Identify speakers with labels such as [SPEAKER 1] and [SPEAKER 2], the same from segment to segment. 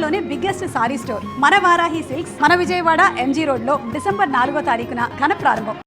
[SPEAKER 1] తెలంగాణలోనే biggest sorry store మన Varahi silks మన విజయవాడ ఎంజీ రోడ్ లో డిసెంబర్ 4వ తారీఖున ఘన ప్రారంభం.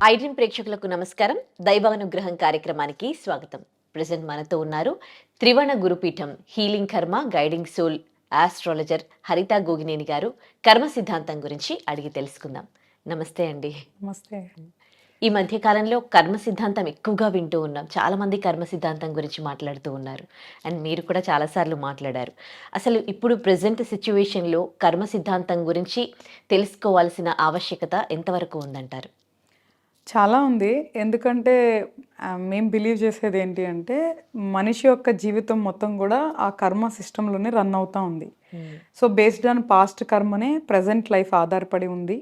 [SPEAKER 2] ఐడ్రీమ్ ప్రేక్షకులకు నమస్కారం. దైవానుగ్రహం కార్యక్రమానికి స్వాగతం. ప్రెసెంట్ మనతో ఉన్నారు త్రివర్ణ గురుపీఠం హీలింగ్ కర్మ గైడింగ్ సోల్ ఆస్ట్రాలజర్ హరిత గోగినేని గారు. కర్మ సిద్ధాంతం గురించి అడిగి తెలుసుకుందాం. నమస్తే అండి.
[SPEAKER 3] నమస్తే.
[SPEAKER 2] ఈ మధ్య కాలంలో కర్మ సిద్ధాంతం ఎక్కువగా వింటూ ఉన్నాం. చాలా మంది కర్మ సిద్ధాంతం గురించి మాట్లాడుతూ ఉన్నారు. అండ్ మీరు కూడా చాలాసార్లు మాట్లాడారు. అసలు ఇప్పుడు ప్రెసెంట్ సిచ్యువేషన్లో కర్మ సిద్ధాంతం గురించి తెలుసుకోవాల్సిన ఆవశ్యకత ఎంతవరకు ఉందంటారు?
[SPEAKER 3] చాలా ఉంది. ఎందుకంటే మేము బిలీవ్ చేసేది ఏంటి అంటే మనిషి యొక్క జీవితం మొత్తం కూడా ఆ కర్మ సిస్టంలోనే రన్ అవుతూ ఉంది. సో బేస్డ్ ఆన్ పాస్ట్ కర్మనే ప్రజెంట్ లైఫ్ ఆధారపడి ఉంది.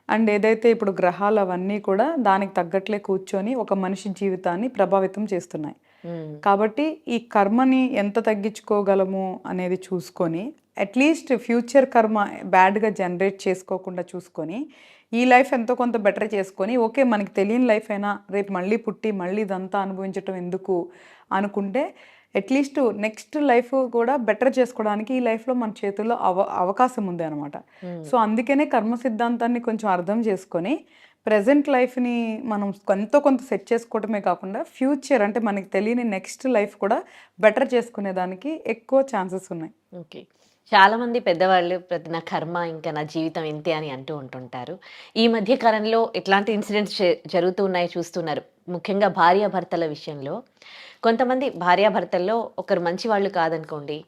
[SPEAKER 3] అండ్ ఏదైతే ఇప్పుడు గ్రహాలు అవన్నీ కూడా దానికి తగ్గట్లే కూర్చొని ఒక మనిషి జీవితాన్ని ప్రభావితం చేస్తున్నాయి. కాబట్టి ఈ కర్మని ఎంత తగ్గించుకోగలము అనేది చూసుకొని అట్లీస్ట్ ఫ్యూచర్ కర్మ బ్యాడ్గా జనరేట్ చేసుకోకుండా చూసుకొని ఈ లైఫ్ ఎంతో కొంత బెటర్ చేసుకొని ఓకే మనకి తెలియని లైఫ్ అయినా రేపు మళ్ళీ పుట్టి మళ్ళీ ఇదంతా అనుభవించటం ఎందుకు అనుకుంటే అట్లీస్ట్ నెక్స్ట్ లైఫ్ కూడా బెటర్ చేసుకోవడానికి ఈ లైఫ్లో మన చేతుల్లో అవకాశం ఉంది అనమాట. సో అందుకనే కర్మ సిద్ధాంతాన్ని కొంచెం అర్థం చేసుకొని ప్రజెంట్ లైఫ్ని మనం ఎంతో కొంత సెట్ చేసుకోవడమే కాకుండా ఫ్యూచర్ అంటే మనకి తెలియని నెక్స్ట్ లైఫ్ కూడా బెటర్ చేసుకునేదానికి ఎక్కువ ఛాన్సెస్ ఉన్నాయి.
[SPEAKER 2] ఓకే. చాలామంది పెద్దవాళ్ళు నా కర్మ ఇంకా నా జీవితం ఇంతే అని అంటూ ఉంటుంటారు. ఈ మధ్య కాలంలో ఎట్లాంటి ఇన్సిడెంట్స్ జరుగుతూ ఉన్నాయో చూస్తున్నారు. ముఖ్యంగా భార్యాభర్తల విషయంలో కొంతమంది భార్యాభర్తల్లో ఒకరు మంచి వాళ్ళు కాదనుకోండి,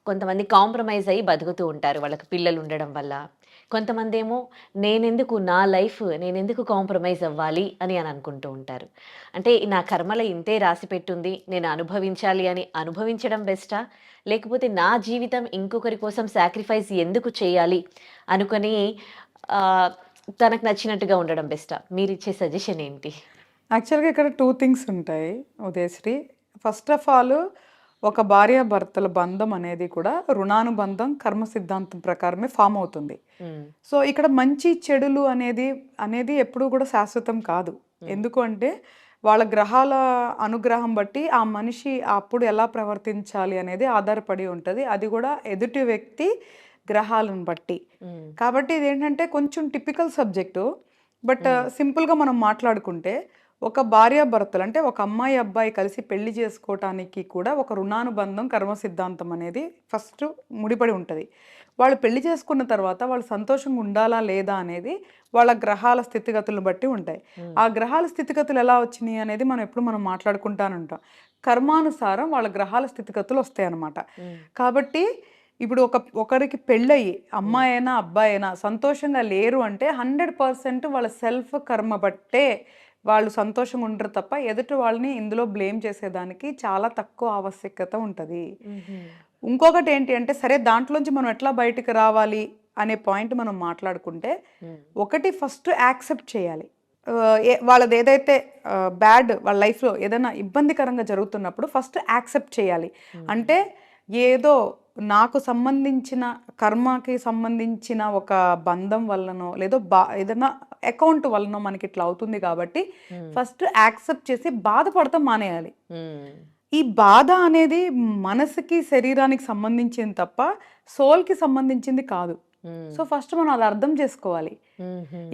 [SPEAKER 2] కొంతమంది కాంప్రమైజ్ అయ్యి బతుకుతూ ఉంటారు వాళ్ళకి పిల్లలు ఉండడం వల్ల. కొంతమంది ఏమో నేనెందుకు కాంప్రమైజ్ అవ్వాలి అని అనుకుంటూ ఉంటారు. అంటే నా కర్మలో ఇంతే రాసి పెట్టుంది, నేను అనుభవించాలి అని అనుభవించడం బెస్టా, లేకపోతే నా జీవితం ఇంకొకరి కోసం సాక్రిఫైస్ ఎందుకు చేయాలి అనుకొని తనకు నచ్చినట్టుగా ఉండడం బెస్టా? మీరు ఇచ్చే సజెషన్ ఏంటి?
[SPEAKER 3] యాక్చువల్గా ఇక్కడ 2 థింగ్స్ ఉంటాయి ఉదయశ్రీ. ఫస్ట్ ఆఫ్ ఆల్ ఒక భార్యాభర్తల బంధం అనేది కూడా రుణానుబంధం కర్మ సిద్ధాంతం ప్రకారమే ఫామ్ అవుతుంది. సో ఇక్కడ మంచి చెడులు అనేది ఎప్పుడూ కూడా శాశ్వతం కాదు. ఎందుకు అంటే వాళ్ళ గ్రహాల అనుగ్రహం బట్టి ఆ మనిషి అప్పుడు ఎలా ప్రవర్తించాలి అనేది ఆధారపడి ఉంటుంది. అది కూడా ఎదుటి వ్యక్తి గ్రహాలను బట్టి. కాబట్టి ఇదేంటంటే కొంచెం టిపికల్ సబ్జెక్టు. బట్ సింపుల్గా మనం మాట్లాడుకుంటే ఒక భార్యాభర్తలు అంటే ఒక అమ్మాయి అబ్బాయి కలిసి పెళ్లి చేసుకోవటానికి కూడా ఒక రుణానుబంధం కర్మ సిద్ధాంతం అనేది ఫస్ట్ ముడిపడి ఉంటుంది. వాళ్ళు పెళ్లి చేసుకున్న తర్వాత వాళ్ళు సంతోషంగా ఉండాలా లేదా అనేది వాళ్ళ గ్రహాల స్థితిగతులను బట్టి ఉంటాయి. ఆ గ్రహాల స్థితిగతులు ఎలా వచ్చినాయి అనేది మనం మాట్లాడుకుంటానే ఉంటాం. కర్మానుసారం వాళ్ళ గ్రహాల స్థితిగతులు వస్తాయి అన్నమాట. కాబట్టి ఇప్పుడు ఒకరికి పెళ్ళయి అమ్మాయి అయినా అబ్బాయి అయినా సంతోషంగా లేరు అంటే 100% వాళ్ళ సెల్ఫ్ కర్మ బట్టే వాళ్ళు సంతోషంగా ఉండరు తప్ప ఎదుటి వాళ్ళని ఇందులో బ్లేమ్ చేసేదానికి చాలా తక్కువ ఆవశ్యకత ఉంటుంది. ఇంకొకటి ఏంటి అంటే సరే దాంట్లోంచి మనం ఎట్లా బయటకు రావాలి అనే పాయింట్ మనం మాట్లాడుకుంటే ఒకటి ఫస్ట్ యాక్సెప్ట్ చేయాలి. వాళ్ళది ఏదైతే బ్యాడ్ వాళ్ళ లైఫ్లో ఏదైనా ఇబ్బందికరంగా జరుగుతున్నప్పుడు ఫస్ట్ యాక్సెప్ట్ చేయాలి. అంటే ఏదో నాకు సంబంధించిన కర్మకి సంబంధించిన ఒక బంధం వల్లనో లేదో ఏదైనా అకౌంట్ వల్లనో మనకి ఇట్లా అవుతుంది కాబట్టి ఫస్ట్ యాక్సెప్ట్ చేసి బాధపడతాం మానేయాలి. ఈ బాధ అనేది మనసుకి శరీరానికి సంబంధించింది తప్ప సోల్కి సంబంధించింది కాదు. సో ఫస్ట్ మనం అది అర్థం చేసుకోవాలి.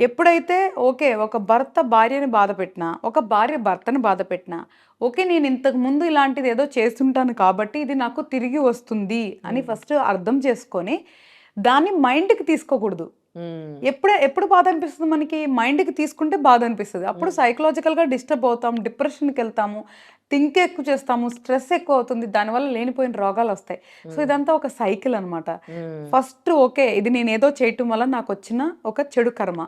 [SPEAKER 3] ఎప్పుడైతే ఓకే ఒక భర్త భార్యని బాధ పెట్టినా, ఒక భార్య భర్తని బాధ పెట్టినా, ఓకే నేను ఇంతకు ముందు ఇలాంటిది ఏదో చేస్తుంటాను కాబట్టి ఇది నాకు తిరిగి వస్తుంది అని ఫస్ట్ అర్థం చేసుకొని దాన్ని మైండ్కి తీసుకోకూడదు. ఎప్పుడు బాధ అనిపిస్తుంది మనకి? మైండ్కి తీసుకుంటే బాధ అనిపిస్తుంది. అప్పుడు సైకలాజికల్గా డిస్టర్బ్ అవుతాం, డిప్రెషన్కి వెళ్తాము, థింక్ ఎక్కువ చేస్తాము, స్ట్రెస్ ఎక్కువ అవుతుంది, దానివల్ల లేనిపోయిన రోగాలు వస్తాయి. సో ఇదంతా ఒక సైకిల్ అనమాట. ఫస్ట్ ఓకే ఇది నేను ఏదో చేయటం వల్ల నాకు వచ్చిన ఒక చెడు కర్మ,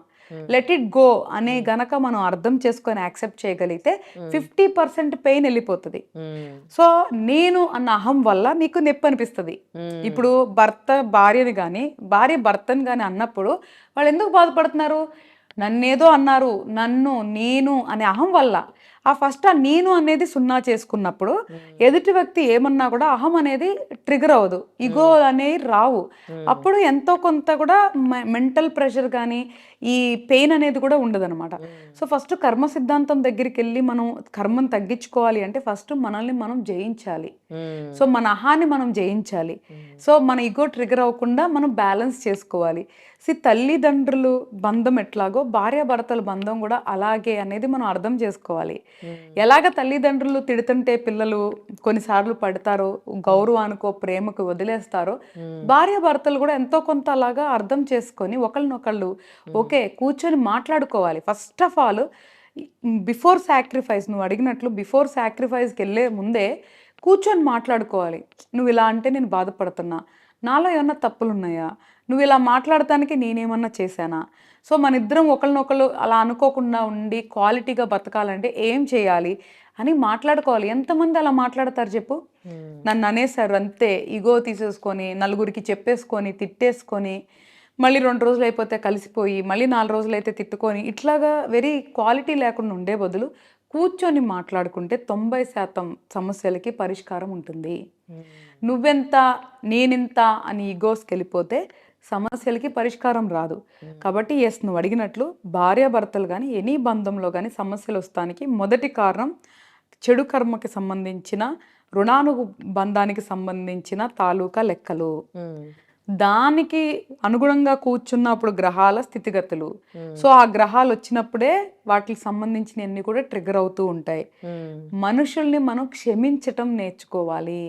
[SPEAKER 3] లెట్ ఇట్ గో అనే గనక మనం అర్థం చేసుకొని యాక్సెప్ట్ చేయగలిగితే 50% పెయిన్ వెళ్ళిపోతుంది. సో నేను అన్న అహం వల్ల నీకు నొప్పి అనిపిస్తుంది. ఇప్పుడు భర్త భార్యని కానీ భార్య భర్తని కానీ అన్నప్పుడు వాళ్ళు ఎందుకు బాధపడుతున్నారు? నన్నేదో అన్నారు, నేను అనే అహం వల్ల. ఫస్ట్ ఆ నేను అనేది సున్నా చేసుకున్నప్పుడు ఎదుటి వ్యక్తి ఏమన్నా కూడా అహం అనేది ట్రిగర్ అవ్వదు, ఇగో అనేవి రావు. అప్పుడు ఎంతో కొంత కూడా మెంటల్ ప్రెషర్ కానీ ఈ పెయిన్ అనేది కూడా ఉండదు అనమాట. సో ఫస్ట్ కర్మ సిద్ధాంతం దగ్గరికి వెళ్ళి మనం కర్మను తగ్గించుకోవాలి అంటే ఫస్ట్ మనల్ని మనం జయించాలి. సో మన అహాన్ని మనం జయించాలి. సో మన ఇగో ట్రిగర్ అవ్వకుండా మనం బ్యాలెన్స్ చేసుకోవాలి. తల్లిదండ్రులు బంధం ఎట్లాగో భార్యాభర్తల బంధం కూడా అలాగే అనేది మనం అర్థం చేసుకోవాలి. ఎలాగ తల్లిదండ్రులు తిడుతుంటే పిల్లలు కొన్నిసార్లు పడతారో, గౌరవానికో ప్రేమకు వదిలేస్తారో, భార్యాభర్తలు కూడా ఎంతో కొంత అలాగా అర్థం చేసుకొని ఒకళ్ళనొకళ్ళు ఓకే కూర్చొని మాట్లాడుకోవాలి. First of all before sacrifice, నువ్వు అడిగినట్లు బిఫోర్ సాక్రిఫైస్కి వెళ్ళే ముందే కూర్చొని మాట్లాడుకోవాలి. నువ్వు ఇలా అంటే నేను బాధపడుతున్నా, నాలో ఏమన్నా తప్పులు ఉన్నాయా, నువ్వు ఇలా మాట్లాడటానికి నేనేమన్నా చేశానా? సో మన ఇద్దరం ఒకళ్ళనొకళ్ళు అలా అనుకోకుండా ఉండి క్వాలిటీగా బతకాలంటే ఏం చేయాలి అని మాట్లాడుకోవాలి. ఎంతమంది అలా మాట్లాడతారు చెప్పు? నన్ను అనేసారు అంతే, ఇగో తీసేసుకొని నలుగురికి చెప్పేసుకొని తిట్టేసుకొని మళ్ళీ 2 రోజులు అయిపోతే కలిసిపోయి మళ్ళీ 4 రోజులు అయితే తిట్టుకొని ఇట్లాగా వెరీ క్వాలిటీ లేకుండా ఉండే బదులు కూర్చొని మాట్లాడుకుంటే 90% సమస్యలకి పరిష్కారం ఉంటుంది. నువ్వెంత నేనింత అని ఈగోస్కి వెళ్ళిపోతే సమస్యలకి పరిష్కారం రాదు. కాబట్టి ఎస్ నువ్వు అడిగినట్లు భార్యాభర్తలు కానీ ఎనీ బంధంలో కానీ సమస్యలు వస్తానికి మొదటి కారణం చెడు కర్మకి సంబంధించిన రుణానుబంధానికి సంబంధించిన తాలూకా లెక్కలు. దానికి అనుగుణంగా కూర్చున్నప్పుడు గ్రహాల స్థితిగతులు. సో ఆ గ్రహాలు వచ్చినప్పుడే వాటికి సంబంధించినవన్నీ కూడా ట్రిగర్ అవుతూ ఉంటాయి. మనుషుల్ని మనం క్షమించటం నేర్చుకోవాలి.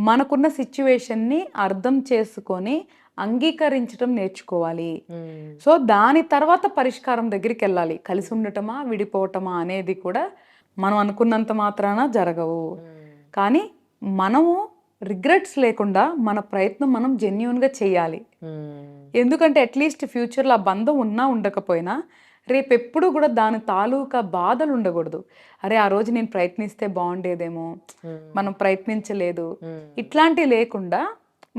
[SPEAKER 3] మనకున్న సిచ్యువేషన్ని అర్థం చేసుకొని అంగీకరించడం నేర్చుకోవాలి. సో దాని తర్వాత పరిష్కారం దగ్గరికి వెళ్ళాలి. కలిసి ఉండటమా విడిపోవటమా అనేది కూడా మనం అనుకున్నంత మాత్రాన జరగవు. కానీ మనము రిగ్రెట్స్ లేకుండా మన ప్రయత్నం మనం జెన్యూన్గా చేయాలి. ఎందుకంటే అట్లీస్ట్ ఫ్యూచర్లో ఆ బంధం ఉన్నా ఉండకపోయినా రేపెప్పుడు కూడా దాని తాలూకా బాధలు ఉండకూడదు. అరే ఆ రోజు నేను ప్రయత్నిస్తే బాగుండేదేమో, మనం ప్రయత్నించలేదు, ఇట్లాంటివి లేకుండా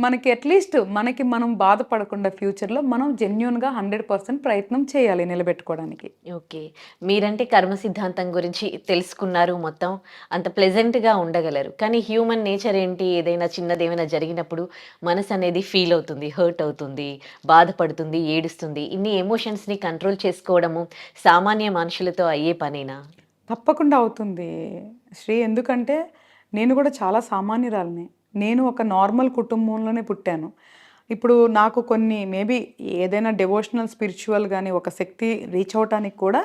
[SPEAKER 3] మనకి అట్లీస్ట్ మనకి మనం బాధపడకుండా ఫ్యూచర్లో మనం జెన్యూన్గా 100% ప్రయత్నం చేయాలి నిలబెట్టుకోవడానికి.
[SPEAKER 2] ఓకే, మీరంటే కర్మ సిద్ధాంతం గురించి తెలుసుకున్నారు, మొత్తం అంత ప్లెజెంట్గా ఉండగలరు. కానీ హ్యూమన్ నేచర్ ఏంటి, ఏదైనా చిన్నది ఏమైనా జరిగినప్పుడు మనసు అనేది ఫీల్ అవుతుంది, హర్ట్ అవుతుంది, బాధపడుతుంది, ఏడుస్తుంది. ఇన్ని ఎమోషన్స్ని కంట్రోల్ చేసుకోవడము సామాన్య మనుషులతో అయ్యే పనేనా?
[SPEAKER 3] తప్పకుండా అవుతుంది శ్రీ. ఎందుకంటే నేను కూడా చాలా సామాన్యురాలిని. నేను ఒక నార్మల్ కుటుంబంలోనే పుట్టాను. ఇప్పుడు నాకు కొన్ని మేబీ ఏదైనా డెవోషనల్ స్పిరిచువల్ కానీ ఒక శక్తి రీచ్ అవటానికి కూడా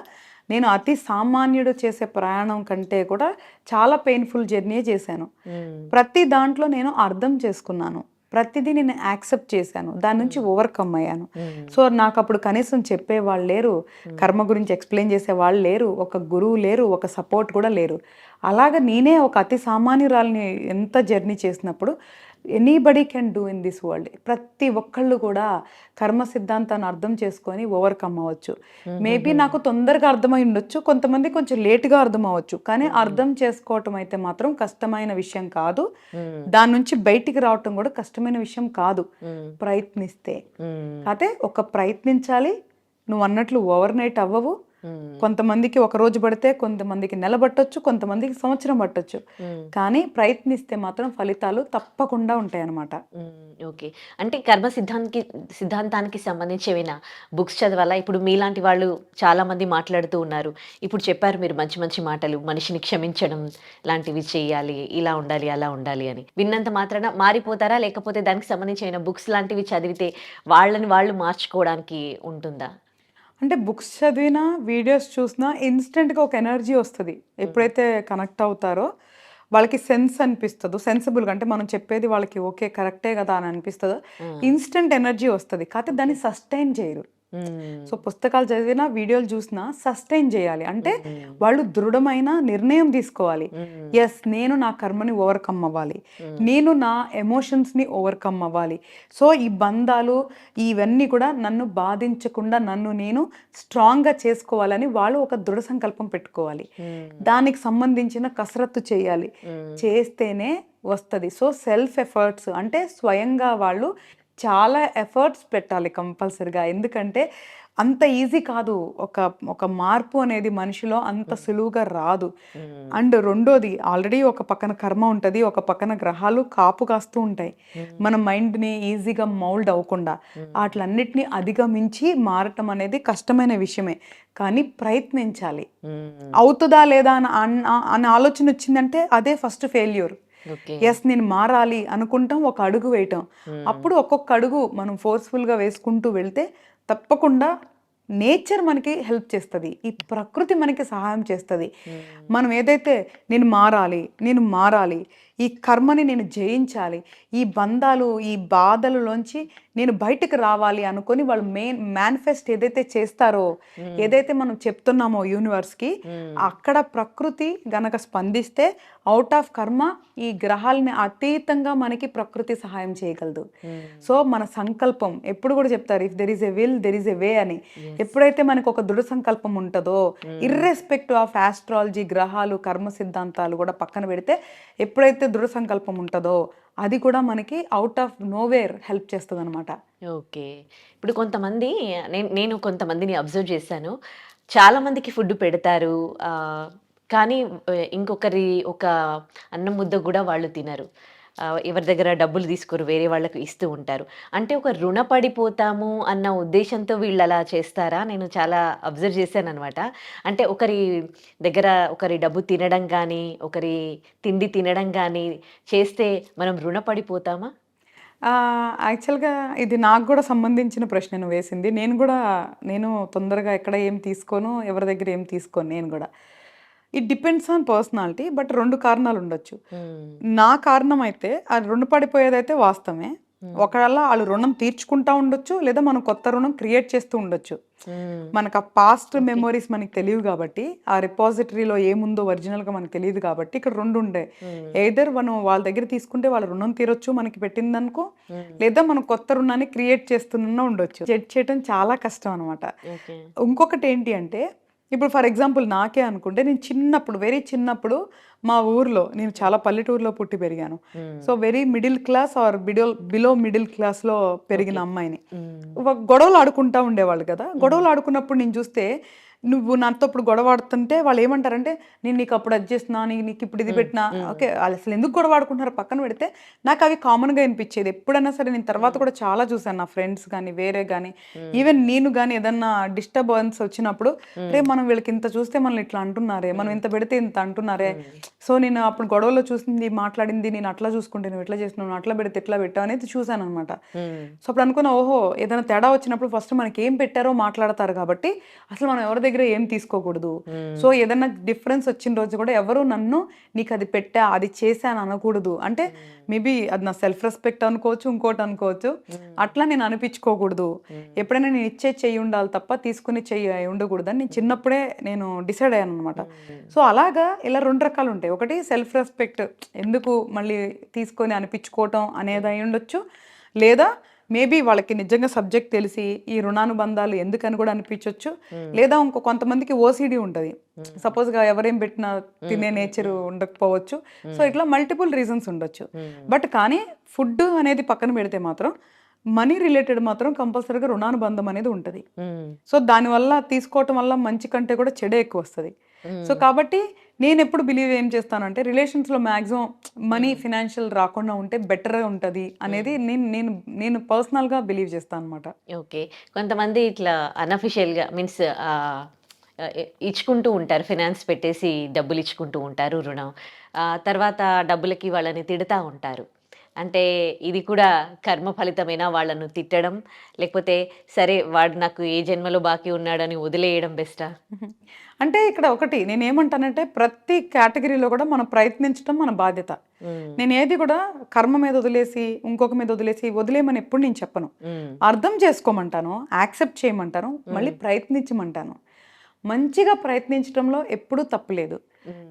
[SPEAKER 3] నేను అతి సామాన్యుడు చేసే ప్రయాణం కంటే కూడా చాలా పెయిన్ఫుల్ జర్నీ చేశాను. ప్రతి దాంట్లో నేను అర్థం చేసుకున్నాను, ప్రతిదీ నేను యాక్సెప్ట్ చేశాను, దాని నుంచి ఓవర్కమ్ అయ్యాను. సో నాకు అప్పుడు కనీసం చెప్పేవాళ్ళు లేరు, కర్మ గురించి ఎక్స్ప్లెయిన్ చేసే వాళ్ళు లేరు, ఒక గురువు లేరు, ఒక సపోర్ట్ కూడా లేరు. అలాగ నేనే ఒక అతి సామాన్యురాలని ఎంత జర్నీ చేసినప్పుడు anybody can do in this world. ప్రతి ఒక్కళ్ళు కూడా కర్మ సిద్ధాంతాన్ని అర్థం చేసుకొని ఓవర్కమ్ అవ్వచ్చు. మేబీ నాకు తొందరగా అర్థమై ఉండొచ్చు, కొంతమంది కొంచెం లేట్గా అర్థం అవ్వచ్చు, కానీ అర్థం చేసుకోవటం అయితే మాత్రం కష్టమైన విషయం కాదు. దాని నుంచి బయటికి రావటం కూడా కష్టమైన విషయం కాదు, ప్రయత్నిస్తే. అయితే ఒక ప్రయత్నించాలి. నువ్వు అన్నట్లు ఓవర్ నైట్ అవ్వవు, కొంతమందికి ఒక రోజు పడితే కొంతమందికి నెల పట్టొచ్చు, కొంతమందికి సంవత్సరం పట్టొచ్చు. కానీ ప్రయత్నిస్తే మాత్రం ఫలితాలు తప్పకుండా ఉంటాయి అన్నమాట.
[SPEAKER 2] ఓకే. అంటే కర్మ సిద్ధాంతానికి సంబంధించి ఏమైనా బుక్స్ చదవాలా? ఇప్పుడు మీలాంటి వాళ్ళు చాలామంది మాట్లాడుతూ ఉన్నారు. ఇప్పుడు చెప్పారు మీరు మంచి మంచి మాటలు. మనిషిని క్షమించడం లాంటివి చేయాలి, ఇలా ఉండాలి, అలా ఉండాలి అని. విన్నంత మాత్రాన మారిపోతారా? లేకపోతే దానికి సంబంధించి ఏమైనా బుక్స్ లాంటివి చదివితే వాళ్ళని వాళ్ళు మార్చుకోవడానికి ఉంటుందా?
[SPEAKER 3] అంటే బుక్స్ చదివినా, వీడియోస్ చూసినా ఇన్‌స్టంట్‌గా ఒక ఎనర్జీ వస్తది. ఎప్పుడైతే కనెక్ట్ అవుతారో వాళ్ళకి సెన్స్ అనిపిస్తదో, సెన్సిబుల్‌గా అంటే మనం చెప్పేది వాళ్ళకి ఓకే కరెక్టే గదా అని అనిపిస్తదో, ఇన్‌స్టంట్ ఎనర్జీ వస్తది. కాకపోతే దాన్ని సస్టైన్ చేయరు. సో పుస్తకాలు చదివినా, వీడియోలు చూసినా సస్టైన్ చేయాలి. అంటే వాళ్ళు దృఢమైన నిర్ణయం తీసుకోవాలి. యెస్, నేను నా కర్మని ఓవర్‌కమ్ అవ్వాలి. నేను నా ఎమోషన్స్‌ని ఓవర్‌కమ్ అవ్వాలి. సో ఈ బంధాలు ఇవన్నీ కూడా నన్ను బాధించకుండా నన్ను నేను స్ట్రాంగ్‌గా చేసుకోవాలని వాళ్ళు ఒక దృఢ సంకల్పం పెట్టుకోవాలి. దానికి సంబంధించిన కసరత్తు చేయాలి. చేస్తేనే వస్తది. సో సెల్ఫ్ ఎఫర్ట్స్ అంటే స్వయంగా వాళ్ళు చాలా ఎఫర్ట్స్ పెట్టాలి కంపల్సరీగా. ఎందుకంటే అంత ఈజీ కాదు. ఒక ఒక మార్పు అనేది మనిషిలో అంత సులువుగా రాదు. అండ్ రెండోది ఆల్రెడీ ఒక పక్కన కర్మ ఉంటది. ఒక పక్కన గ్రహాలు కాపు కాస్తూ ఉంటాయి. మన మైండ్‌ని ఈజీగా మౌల్డ్ అవ్వకుండా. ఆటిలన్నిటిని అధిగమించి మారటం అనేది కష్టమైన విషయమే. కానీ ప్రయత్నించాలి. అవుతదా లేదా అని ఆలోచన వచ్చిందంటే అదే ఫస్ట్ ఫెయిల్యూర్.
[SPEAKER 2] ఓకే.
[SPEAKER 3] యెస్, నేను మారాలి అనుకుంటాం, ఒక అడుగు వేయటం. అప్పుడు ఒక్కొక్క అడుగు మనం ఫోర్స్‌ఫుల్‌గా వేసుకుంటూ వెళ్తే తప్పకుండా నేచర్ మనకి హెల్ప్ చేస్తది. ఈ ప్రకృతి మనకి సహాయం చేస్తది. మనం ఏదైతే నేను మారాలి, ఈ కర్మని నేను జయించాలి, ఈ బంధాలు, ఈ బాధలలోంచి నేను బయటకు రావాలి అనుకొని వాళ్ళు మేనిఫెస్ట్ ఏదైతే చేస్తారో, ఏదైతే మనం చెప్తున్నామో యూనివర్స్‌కి, అక్కడ ప్రకృతి గనక స్పందిస్తే ఔట్ ఆఫ్ కర్మ ఈ గ్రహాలని అతీతంగా మనకి ప్రకృతి సహాయం చేయగలదు. సో మన సంకల్పం ఎప్పుడు కూడా చెప్తారు, if there is a will there is a way అని. ఎప్పుడైతే మనకు ఒక దృఢ సంకల్పం ఉంటుందో, ఇర్రెస్పెక్టివ్ ఆఫ్ ఆస్ట్రాలజీ, గ్రహాలు, కర్మ సిద్ధాంతాలు కూడా పక్కన పెడితే, ఎప్పుడైతే దృఢ సంకల్పం ఉంటుందో అది కూడా మనకి అవుట్ ఆఫ్ నోవేర్ హెల్ప్ చేస్తుంది అనమాట.
[SPEAKER 2] ఓకే. ఇప్పుడు కొంతమంది నేను కొంతమందిని అబ్జర్వ్ చేశాను. చాలా మందికి ఫుడ్ పెడతారు. కానీ ఇంకొకరి ఒక అన్నం ముద్ద గూడా వాళ్ళు తినరు. ఎవరి దగ్గర డబ్బులు తీసుకోరు. వేరే వాళ్ళకి ఇస్తూ ఉంటారు. అంటే ఒక రుణపడిపోతాము అన్న ఉద్దేశంతో వీళ్ళలా చేస్తారా? నేను చాలా అబ్జర్వ్ చేశాననమాట. అంటే ఒకరి డబ్బు తినడం గానీ, ఒకరి తిండి తినడం గానీ చేస్తే మనం రుణపడిపోతామా?
[SPEAKER 3] యాక్చువల్‌గా ఇది నాకు కూడా సంబంధించిన ప్రశ్న నువ్వు వేసింది. నేను తొందరగా ఎక్కడ ఏం తీసుకోను, ఎవరి దగ్గర ఏం తీసుకోను నేను గూడా. It depends on personality. But 2 కారణాలు ఉండొచ్చు. నా కారణం అయితే అది రుణపడిపోయేదైతే వాస్తవమే. ఒకవేళ ఆళ్ళు రుణం తీర్చుకుంటా ఉండొచ్చు, లేదా మనం కొత్త రుణం క్రియేట్ చేస్తూ ఉండొచ్చు. మనకు ఆ పాస్ట్ మెమోరీస్ మనకు తెలియవు కాబట్టి, ఆ రిపాజిటరీలో ఏముందో ఒరిజినల్‌గా మనకు తెలియదు కాబట్టి ఇక్కడ 2 ఉంటాయి. ఎయిదర్ మనం వాళ్ళ దగ్గర తీసుకుంటే వాళ్ళ రుణం తీరొచ్చు మనకి పెట్టిందనుకో, లేదా మనం కొత్త రుణాన్ని క్రియేట్ చేస్తున్నా ఉండొచ్చు. జడ్జ్ చేయడం చాలా కష్టం అనమాట.
[SPEAKER 2] ఓకే.
[SPEAKER 3] ఇంకొకటి ఏంటి అంటే, ఇప్పుడు ఫర్ ఎగ్జాంపుల్ నాకే అనుకుంటే, నేను చిన్నప్పుడు వెరీ చిన్నప్పుడు మా ఊర్లో, నేను చాలా పల్లెటూరులో పుట్టి పెరిగాను. So very middle class or below middle క్లాస్‌లో పెరిగిన అమ్మాయిని. గొడవలు ఆడుకుంటా ఉండేవాళ్ళు కదా! గొడవలు ఆడుకున్నప్పుడు నేను చూస్తే, నువ్వు నాతో ఇప్పుడు గొడవ ఆడుతుంటే వాళ్ళు ఏమంటారంటే, నేను నీకు అప్పుడు అది చేస్తున్నా, నీకు ఇప్పుడు ఇది పెట్టినా. ఓకే, వాళ్ళు అసలు ఎందుకు గొడవ ఆడుకుంటున్నారో పక్కన పెడితే, నాకు అవి కామన్‌గా అనిపించేది. ఎప్పుడైనా సరే నేను తర్వాత కూడా చాలా చూసాను, నా ఫ్రెండ్స్ కానీ, వేరే కానీ, ఈవెన్ నేను కానీ ఏదన్నా డిస్టర్బెన్స్ వచ్చినప్పుడు, రే మనం వీళ్ళకి ఇంత చూస్తే మనల్ని ఇట్లా అంటున్నారే, మనం ఇంత పెడితే ఇంత అంటున్నారే. సో నేను అప్పుడు గొడవలో చూసింది, మాట్లాడింది, నేను అట్లా చూసుకుంటే నువ్వు ఎట్లా చేసినావు, నువ్వు అట్లా పెడితే ఎట్లా పెట్టావు అనేది చూసాను అనమాట. సో అప్పుడు అనుకున్నా, ఓహో ఏదైనా తేడా వచ్చినప్పుడు ఫస్ట్ మనకి ఏం పెట్టారో మాట్లాడతారు కాబట్టి అసలు మనం ఎవరి దగ్గర ఏం తీసుకోకూడదు. సో ఏదైనా డిఫరెన్స్ వచ్చిన రోజు కూడా ఎవరు నన్ను నీకు అది పెట్టా, అది చేశాను అనకూడదు. అంటే మేబీ అది నా సెల్ఫ్ రెస్పెక్ట్ అనుకోవచ్చు, ఇంకోటి అనుకోవచ్చు. అట్లా నేను అనిపించుకోకూడదు. ఎప్పుడైనా నేను ఇచ్చే చెయ్యి ఉండాలి తప్ప తీసుకుని చెయ్యి ఉండకూడదని నేను చిన్నప్పుడే నేను డిసైడ్ అయ్యాను అనమాట. సో అలాగా ఇలా 2 రకాలు ఉంటాయి. ఒకటి సెల్ఫ్ రెస్పెక్ట్, ఎందుకు మళ్ళీ తీసుకొని అనిపించుకోవటం అనేది అయి ఉండొచ్చు. లేదా మేబీ వాళ్ళకి నిజంగా సబ్జెక్ట్ తెలిసి ఈ రుణానుబంధాలు ఎందుకని కూడా అనిపించవచ్చు. లేదా కొంతమందికి ఓసిడి ఉంటుంది. సపోజ్గా ఎవరేం పెట్టినా తినే నేచర్ ఉండకపోవచ్చు. సో ఇట్లా మల్టిపుల్ రీజన్స్ ఉండొచ్చు. బట్ కానీ ఫుడ్ అనేది పక్కన పెడితే మాత్రం మనీ రిలేటెడ్ మాత్రం కంపల్సరీగా రుణానుబంధం అనేది ఉంటుంది.
[SPEAKER 2] ఉమ్,
[SPEAKER 3] సో దానివల్ల తీసుకోవటం వల్ల మంచి కంటే కూడా చెడే ఎక్కువ వస్తుంది. సో కాబట్టి నేను ఎప్పుడు బిలీవ్ ఏం చేస్తానంటే రిలేషన్స్లో మ్యాక్సిమం మనీ ఫినాన్షియల్ రాకుండా ఉంటే బెటర్ ఉంటుంది అనేది నేను నేను నేను పర్సనల్గా బిలీవ్ చేస్తాను అనమాట.
[SPEAKER 2] ఓకే. కొంతమంది ఇట్లా అన్అఫిషియల్‌గా మీన్స్ ఇచ్చుకుంటూ ఉంటారు. ఫినాన్స్ పెట్టేసి డబ్బులు ఇచ్చుకుంటూ ఉంటారు రుణం. తర్వాత డబ్బులకి వాళ్ళని తిడతా ఉంటారు. అంటే ఇది కూడా కర్మ ఫలితమేనా వాళ్ళను తిట్టడం? లేకపోతే సరే వాడు నాకు ఏ జన్మలో బాకీ ఉన్నాడని వదిలేయడం బెస్టా?
[SPEAKER 3] అంటే ఇక్కడ ఒకటి నేనేమంటానంటే ప్రతి కేటగిరీలో కూడా మనం ప్రయత్నించడం మన బాధ్యత.
[SPEAKER 2] హ్మ్.
[SPEAKER 3] నేను ఏది కూడా కర్మ మీద వదిలేసి ఇంకొక మీద వదిలేసి వదిలేయమని ఎప్పుడు నేను చెప్పను.
[SPEAKER 2] హ్మ్.
[SPEAKER 3] అర్థం చేసుకోమంటాను, యాక్సెప్ట్ చేయమంటాను, మళ్ళీ ప్రయత్నించమంటాను. మంచిగా ప్రయత్నించడంలో ఎప్పుడూ తప్పులేదు.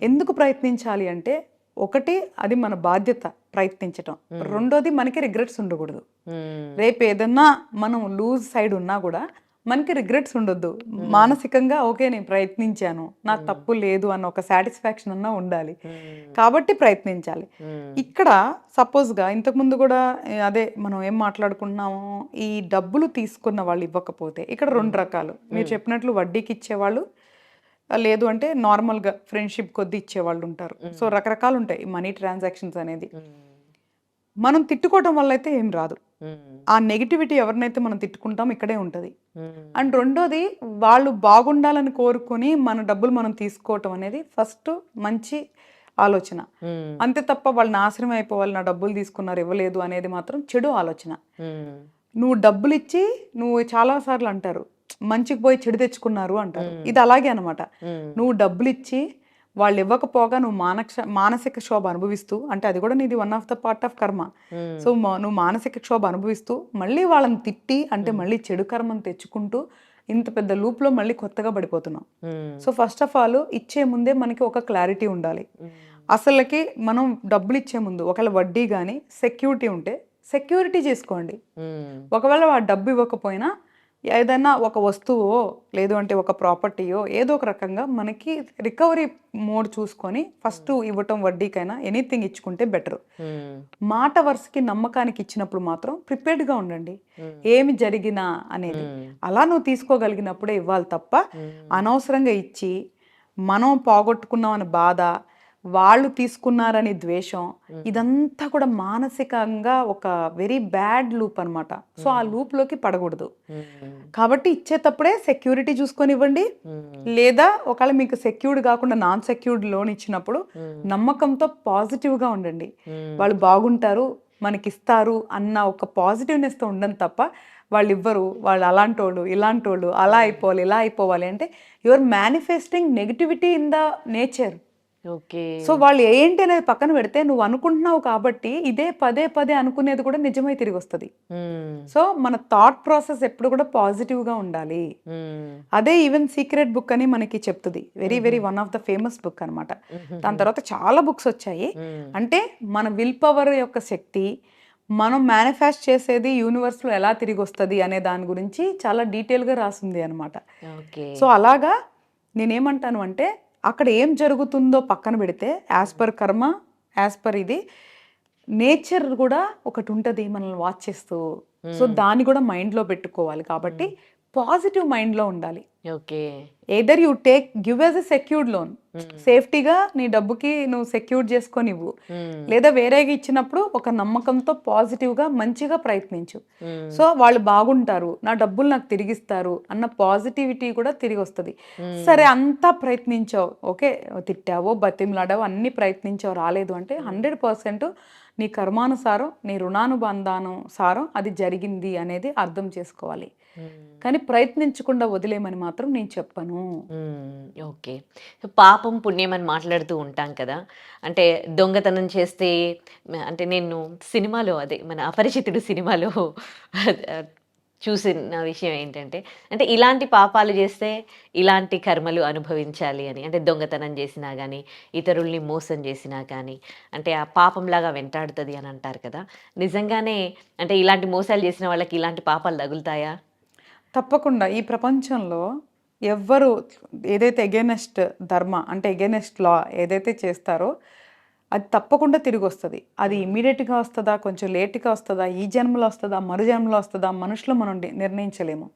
[SPEAKER 3] ఎందుకు ప్రయత్నించాలి అంటే ఒకటి అది మన బాధ్యత ప్రయత్నించటం. రెండోది మనకి రిగ్రెట్స్ ఉండకూడదు.
[SPEAKER 2] హ్మ్.
[SPEAKER 3] రేపు ఏదన్నా మనం లూజ్ సైడ్ ఉన్నా కూడా మనకి రిగ్రెట్స్ ఉండొద్దు. మానసికంగా ఓకే నేను ప్రయత్నించాను, నా తప్పు లేదు అన్న ఒక సాటిస్ఫాక్షన్ అన్నా ఉండాలి. కాబట్టి ప్రయత్నించాలి. ఇక్కడ సపోజ్గా ఇంతకుముందు కూడా అదే మనం ఏం మాట్లాడుకుంటున్నాము, ఈ డబ్బులు తీసుకున్న వాళ్ళు ఇవ్వకపోతే ఇక్కడ రెండు రకాలు. మీరు చెప్పినట్లు వడ్డీకి ఇచ్చేవాళ్ళు, లేదు అంటే నార్మల్గా ఫ్రెండ్షిప్ కొద్ది ఇచ్చేవాళ్ళు ఉంటారు. సో రకరకాలు ఉంటాయి మనీ ట్రాన్సాక్షన్స్ అనేది. మనం తిట్టుకోవటం వల్ల అయితే ఏం రాదు. ఆ నెగిటివిటీ ఎవరినైతే మనం తిట్టుకుంటాం ఇక్కడే ఉంటుంది. అండ్ రెండోది వాళ్ళు బాగుండాలని కోరుకొని మన డబ్బులు మనం తీసుకోవటం అనేది ఫస్ట్ మంచి ఆలోచన. అంతే తప్ప వాళ్ళు నాశనం అయిపోవాలి, నా డబ్బులు తీసుకున్నారు ఇవ్వలేదు అనేది మాత్రం చెడు ఆలోచన. నువ్వు డబ్బులు ఇచ్చి నువ్వు చాలా సార్లు అంటారు మంచికి పోయి చెడు తెచ్చుకున్నారు అంటారు. ఇది అలాగే అనమాట. నువ్వు డబ్బులు ఇచ్చి వాళ్ళు ఇవ్వకపోగా నువ్వు మానసిక క్షోభ అనుభవిస్తూ, అంటే అది కూడా నీది one of the part of కర్మ. సో నువ్వు మానసిక క్షోభ అనుభవిస్తూ మళ్ళీ వాళ్ళని తిట్టి అంటే మళ్ళీ చెడు కర్మను తెచ్చుకుంటూ ఇంత పెద్ద లూప్లో మళ్ళీ కొత్తగా పడిపోతున్నాం. సో ఫస్ట్ ఆఫ్ ఆల్ ఇచ్చే ముందే మనకి ఒక క్లారిటీ ఉండాలి. అసలుకి మనం డబ్బులు ఇచ్చే ముందు ఒకవేళ వడ్డీ కానీ సెక్యూరిటీ ఉంటే సెక్యూరిటీ చేసుకోండి. ఒకవేళ ఆ డబ్బు ఇవ్వకపోయినా ఏదైనా ఒక వస్తువో లేదు అంటే ఒక ప్రాపర్టీయో ఏదో ఒక రకంగా మనకి రికవరీ మోడ్ చూసుకొని ఫస్ట్ ఇవ్వటం వడ్డీకైనా ఎనీథింగ్ ఇచ్చుకుంటే బెటర్. మాట వరుసకి నమ్మకానికి ఇచ్చినప్పుడు మాత్రం ప్రిపేర్డ్గా ఉండండి ఏమి జరిగినా అనేది. అలా నువ్వు తీసుకోగలిగినప్పుడే ఇవ్వాలి తప్ప అనవసరంగా ఇచ్చి మనం పోగొట్టుకున్నాం అని బాధ, వాళ్ళు తీసుకున్నారని ద్వేషం, ఇదంతా కూడా మానసికంగా ఒక వెరీ బ్యాడ్ లూప్ అనమాట. సో ఆ లూప్లోకి పడకూడదు. కాబట్టి ఇచ్చేటప్పుడే సెక్యూరిటీ చూసుకొని ఇవ్వండి. లేదా ఒకవేళ మీకు సెక్యూర్డ్ కాకుండా నాన్ సెక్యూర్డ్ లోన్ ఇచ్చినప్పుడు నమ్మకంతో పాజిటివ్గా ఉండండి. వాళ్ళు బాగుంటారు మనకిస్తారు అన్న ఒక పాజిటివ్నెస్తో ఉండండి తప్ప వాళ్ళు ఇవ్వరు, వాళ్ళు అలాంటోళ్ళు ఇలాంటోళ్ళు, అలా అయిపోవాలి ఇలా అయిపోవాలి అంటే your manifesting negativity in the nature.
[SPEAKER 2] Okay.
[SPEAKER 3] So వాళ్ళు ఏంటి అనేది పక్కన పెడితే నువ్వు అనుకుంటున్నావు కాబట్టి ఇదే పదే పదే అనుకునేది కూడా నిజమై తిరిగి వస్తుంది. సో మన థాట్ ప్రాసెస్ ఎప్పుడు కూడా పాజిటివ్గా ఉండాలి. అదే ఈవెన్ సీక్రెట్ బుక్ అని మనకి చెప్తుంది. Very very one of the famous book అనమాట. దాని తర్వాత చాలా బుక్స్ వచ్చాయి. అంటే మన విల్ పవర్ యొక్క శక్తి, మనం మేనిఫెస్ట్ చేసేది యూనివర్స్లో ఎలా తిరిగి వస్తుంది అనే దాని గురించి చాలా డీటెయిల్గా రాసింది అనమాట. సో అలాగా నేనేమంటాను అంటే అక్కడ ఏం జరుగుతుందో పక్కన పెడితే యాజ్ పర్ కర్మ, యాజ్ పర్ ఇది నేచర్ కూడా ఒకటి ఉంటుంది మనల్ని వాచ్ చేస్తూ. సో దాన్ని కూడా మైండ్లో పెట్టుకోవాలి. కాబట్టి పాజిటివ్ మైండ్లో ఉండాలి.
[SPEAKER 2] Okay.
[SPEAKER 3] Either you give as a secured loan, సేఫ్టీగా నీ డబ్బుకి నువ్వు సెక్యూర్ చేసుకొని ఇవ్వు. లేదా వేరేగా ఇచ్చినప్పుడు ఒక నమ్మకంతో పాజిటివ్గా మంచిగా ప్రయత్నించు. సో వాళ్ళు బాగుంటారు, నా డబ్బులు నాకు తిరిగిస్తారు అన్న పాజిటివిటీ కూడా తిరిగి వస్తుంది. సరే అంతా ప్రయత్నించావు, ఓకే తిట్టావో బతిమలాడావో అన్ని ప్రయత్నించావు రాలేదు అంటే 100% నీ కర్మానుసారం నీ రుణానుబంధానుసారం అది జరిగింది అనేది అర్థం చేసుకోవాలి. కానీ ప్రయత్నించకుండా వదిలేమని మాత్రం నేను చెప్పను.
[SPEAKER 2] ఓకే. పాపం పుణ్యం అని మాట్లాడుతూ ఉంటాం కదా. అంటే దొంగతనం చేస్తే అంటే నేను సినిమాలో అదే మన అపరిచితుడు సినిమాలో చూసిన విషయం ఏంటంటే అంటే ఇలాంటి పాపాలు చేస్తే ఇలాంటి కర్మలు అనుభవించాలి అని. అంటే దొంగతనం చేసినా కానీ ఇతరుల్ని మోసం చేసినా కానీ అంటే ఆ పాపంలాగా వెంటాడుతుంది అని అంటారు కదా. నిజంగానే అంటే ఇలాంటి మోసాలు చేసిన వాళ్ళకి ఇలాంటి పాపాలు తగులుతాయా?
[SPEAKER 3] తప్పకుండా. ఈ ప్రపంచంలో ఎవ్వరు ఏదైతే ఎగెనెస్ట్ ధర్మ అంటే ఎగెనెస్ట్ లా ఏదైతే చేస్తారో అది తప్పకుండా తిరిగి వస్తుంది. అది ఇమీడియట్గా వస్తుందా, కొంచెం లేట్గా వస్తుందా, ఈ జన్మలో వస్తుందా, మరు జన్మలో వస్తుందా, మనుషులు మనం నిర్ణయించలేము.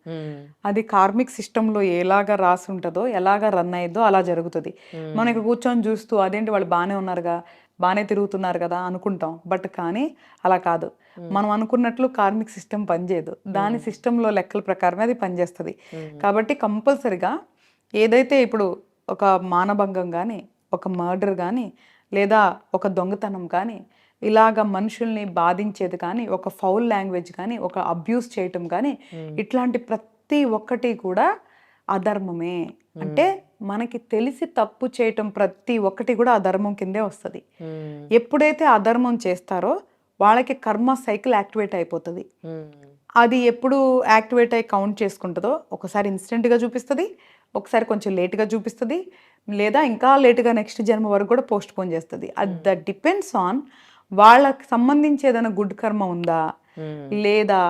[SPEAKER 3] అది కార్మిక్ సిస్టంలో ఎలాగా రాసి ఉంటుందో, ఎలాగా రన్ అయ్యిద్దో అలా జరుగుతుంది. మనం ఇక్కడ కూర్చొని చూస్తూ అదేంటి వాళ్ళు బాగానే ఉన్నారుగా, బాగానే తిరుగుతున్నారు కదా అనుకుంటాం. బట్ కానీ అలా కాదు. మనం అనుకున్నట్లు కార్మిక్ సిస్టమ్ పనిచేయదు. దాని సిస్టంలో లెక్కల ప్రకారమే అది పనిచేస్తుంది. కాబట్టి కంపల్సరిగా ఏదైతే ఇప్పుడు ఒక మానభంగం కానీ, ఒక మర్డర్ కానీ, లేదా ఒక దొంగతనం కానీ, ఇలాగ మనుషుల్ని బాధించేది కానీ, ఒక ఫౌల్ లాంగ్వేజ్ కానీ, ఒక అబ్యూస్ చేయటం కానీ, ఇట్లాంటి ప్రతి ఒక్కటి కూడా అధర్మమే. అంటే మనకి తెలిసి తప్పు చేయటం ప్రతి ఒక్కటి కూడా అధర్మం కిందే వస్తుంది. ఎప్పుడైతే అధర్మం చేస్తారో వాళ్ళకి కర్మ సైకిల్ యాక్టివేట్ అయిపోతుంది. అది ఎప్పుడు యాక్టివేట్ అయ్యి కౌంట్ చేసుకుంటుందో ఒకసారి ఇన్స్టెంట్గా చూపిస్తుంది, ఒకసారి కొంచెం లేట్గా చూపిస్తుంది, లేదా ఇంకా లేటుగా నెక్స్ట్ జన్మ వరకు కూడా పోస్ట్ పోన్ చేస్తుంది. అది దట్ డిపెండ్స్ ఆన్ వాళ్ళకి సంబంధించి ఏదైనా గుడ్ కర్మ ఉందా, లేదా